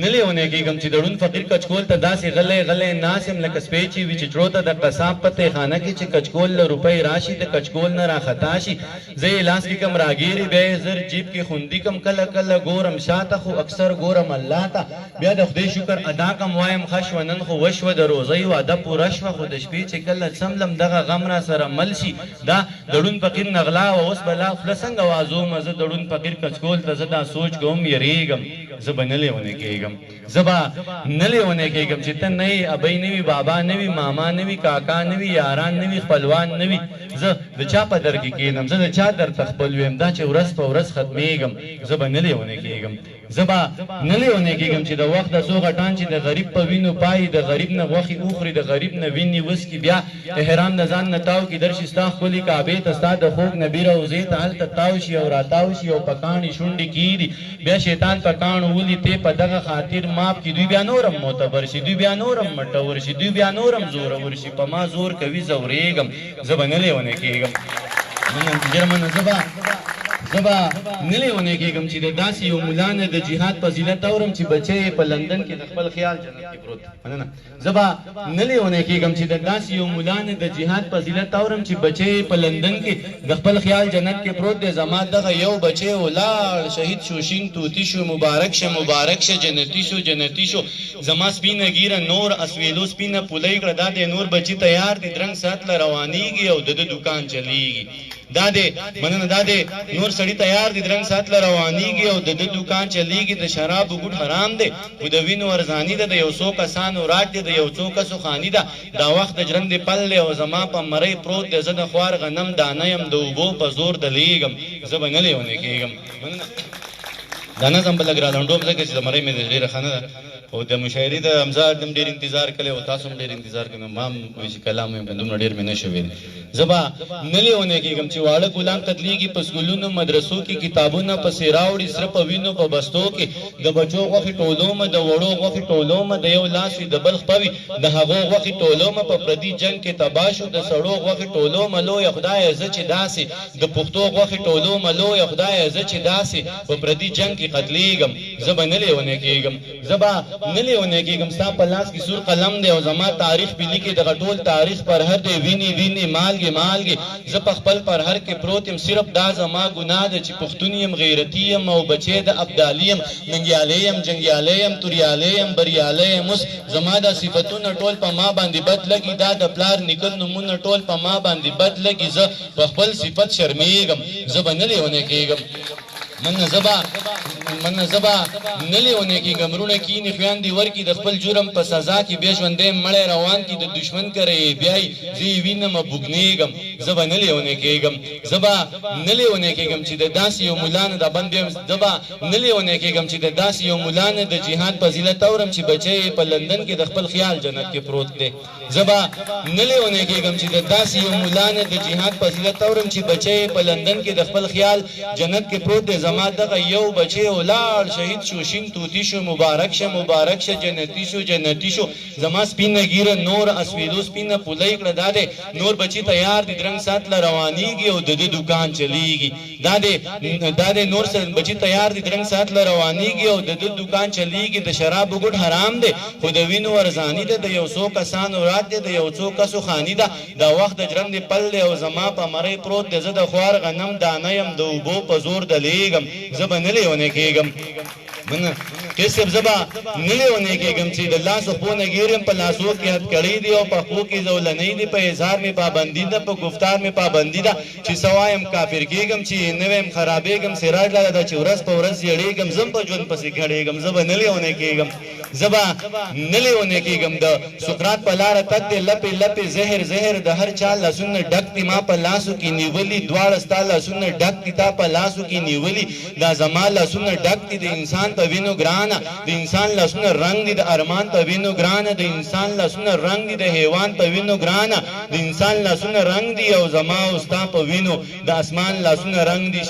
نه لیونی کېږم چې دړون فقیر کچکول ته داسې غلی ناست یم لکه سپی چې وي چچړو ته د قصاب په تېخانه کې. چې کچکول له روپۍ راشي د کچکول نه راخطا شي، زه یې لاس کې کم راګیرې بیا یې زر جیب کې خوندي کم، کله ګورم شاته خو اکثر ګورم الله ته. بیا د خدای شکر ادا کم وایم ښه شوه نن خو وشوه د روزۍ واده پوره شوه. خو د شپې چې کله څملم دغه غم را سره مل شي، دا دړون فقیر نغلا و اوس به لا خوله څنګه وازومه. زه دړون فقیر کچکول ته زه دا سوچ کوم یریږم، زه به نه لیونی کېږم چې ته نه یې، ابۍ نه وي، بابا نه وي، ماما نه وي، کاکا نه وي، یاران نه وي، خپلوان نه وي. زه د چا په در کې کېنم، زه د چا در ته خپل ویم. دا چې ورځ په ورځ ختمېږم، زه به نه لیونی کېږم چې د وخت د څو غټان چې د غریب په وینو پایي، د غریب نه غوښې اوخوري، د غریب نه وینې وسکي. بیا احرام د ځان نه تاو کي درشي ستا ښکلې کعبې ته، ستا د خوږ نبي روضې ته هلته تاو شي او راتاو شي او په کاڼي شونډې کېږدي. بیا شیطان په کاڼو ولي ته په دغه خاطر ماف کي. دوی بیا نورم معتبر شي، دوی بیا نورم مټور شي، دوی بیا نورم زورور شي. په ما زور کوي زورېږم، زه به نه لیونی کېږم زه به نه لیونی کېږم چې د داسې یو ملا نه د جهاد فضیلت اورم چې بچی یې په لندن کې د خپل خیال جنت کې پروت. زه به نه لیونی کېږم چې د داسې یو ملا نه د جهاد فضیلت اورم چې بچی یې په لندن کې د خپل خیال جنت کې پروت دی. زما دغه یو بچی ولاړ شهید شو، شین توتی شو، مبارک شه جنتي شو. زما سپینه ګیره نور اسویلو سپینه پولۍ کړه. دا دی نور بچي تیار دي، درنګ سات له روانېږي او د دکان چلیږي. دا دی نور سړی تیار دي، درنګ سات له روانېږي او د دکان چلیږي. د شرابو ګوټ حرام دی، خو د وینو ارزاني ده. د یو څو کسانو راټ دی، د یو څو کسو خاني ده. دا وخت د ژرندې پل دی او زما په مرۍ پروت دی. زه د خوار غنم دانه یم، د اوبو په زور دلیږم، زه به نه لیونی کېږم. دا نظم به لږ رالنډوم ځکه چې د مرۍ مې ډېره ښه نه ده. او د مشاعرې د حمزه هم ډېر انتظار کړی او تاسو هم ډېر انتظار کړی. ما هم وایي چې کلام ویم دومره ډېر مې نه شو ویلی. زه به نه لیونی کېږم چې واړه ګلان تدلیږي په سکولونو مدرسو کې، کتابونه پسې راوړي سره په وینو په بستو کې. د بچو غوښې ټولومه، د وړو غوښې ټولومه، د یو لاس وي د بل خپه وي، د هغو غوښې ټولومه. په پردي جنګ کې تباه شو، د سړو غوښې ټولومه. لویه خدایه زه چې داسې د پښتو غوښې ټولومه. لویه خدایه زه چې داسې په پردي جنګ کې قتلېږم، زه به نه لیونی کېږم ستا په لاس کې سور قلم دی او زما تاریخ پې لیکي. دغه ټول تاریخ پرهر دی، وینې مالګې. زه په خپل پرهر کې پروت یم، صرف دا زما ګناه ده چې پښتون یم، غیرتي یم او بچی د ابدالي یم. ننګیالی یم، جنګیالی یم، توریالی یم، بریالی یم. اوس زما دا صفتونه ټول په ما باندې بد لګي. دا د پلار نیکه نومونه ټول په ما باندې بد لګي. زه په خپل صفت شرمېږم، زه به نه لیونی کېږم. مننه زه به نه لیونی کېږم. وروڼه کښېني خویندې ورکړي د خپل جرم په سزا کې. بیا ژوندی مړی روان کړي د دشمن کره یې بیایي. زه یې وینم بوږنېږم، زه به نه لیونی کېږم چې د داسې یو ملا نه دا بند بیم. زه به نه لیونی کېږم چې د داسې یو ملا نه د جهاد فضیلت اورم چې بچی یې په لندن کې د خپل خیال جنت کې پروت دی. زه به نه لیونی کېږم چې د داسې یو ملا نه د جهاد فضیلت اورم چې بچی یې په لندن کې د خپل خیال جنت کې پروت دی. زما دغه یو بچی ولاړ شهید شو، شین توتی شو، مبارک شه جنتي شو. زما سپینه ګیره نور اسویلو سپینه پولۍ کړه. دا دی نور بچي تیار دي، درنګ سات له روانېږي او د دکان چلیږي. دا دی نور بچي تیار دي، درنګ سات له روانېږي او د دکان چلیږي. د شرابو ګوټ حرام دی، خو د وینو ارزاني ده. د یو څو کسانو راټ دی، د یو څو کسو خاني ده. دا وخت د ژرندې پل دی او زما په مرۍ پروت دی. زه د خوار غنم دانه یم، د اوبو په زور دلیږم، زه به نه لیونی کېږم. من کیسب زبا نلیونه کېږم چې د لاسو خو نه ګیرم په لاسو کې هد کړی دی او په خو کې زولنۍ دی په اظهار مې پابندي ده په گفتار مې پابندي ده چې سوایم کافر کېږم چې نویم خرابېږم سراج لاله ده چې ورځ په ورځ یړېږم زم په ژوند پسې ګړېږم زه به نلیونه کېږم زبا نلیونه کېږم د سقراط په لاره تګ دی لپې لپې زهر زهر د هر چا لاسونه ډک دي ما په لاسو کې نیولي دواړه ستا لاسونه ډک دي تا په لاسو کې نیولي دا زما لاسونه ډک دي د انسان په وینو ګرانه د انسان لاسونه رنگ دي د ارمان په وینو ګرانه د انسان لاسونه رنگ دي د حیوان په وینو ګرانه د انسان لاسونه رنگ دي او زما او ستا په وینو د اسمان لاسونه رنگ دي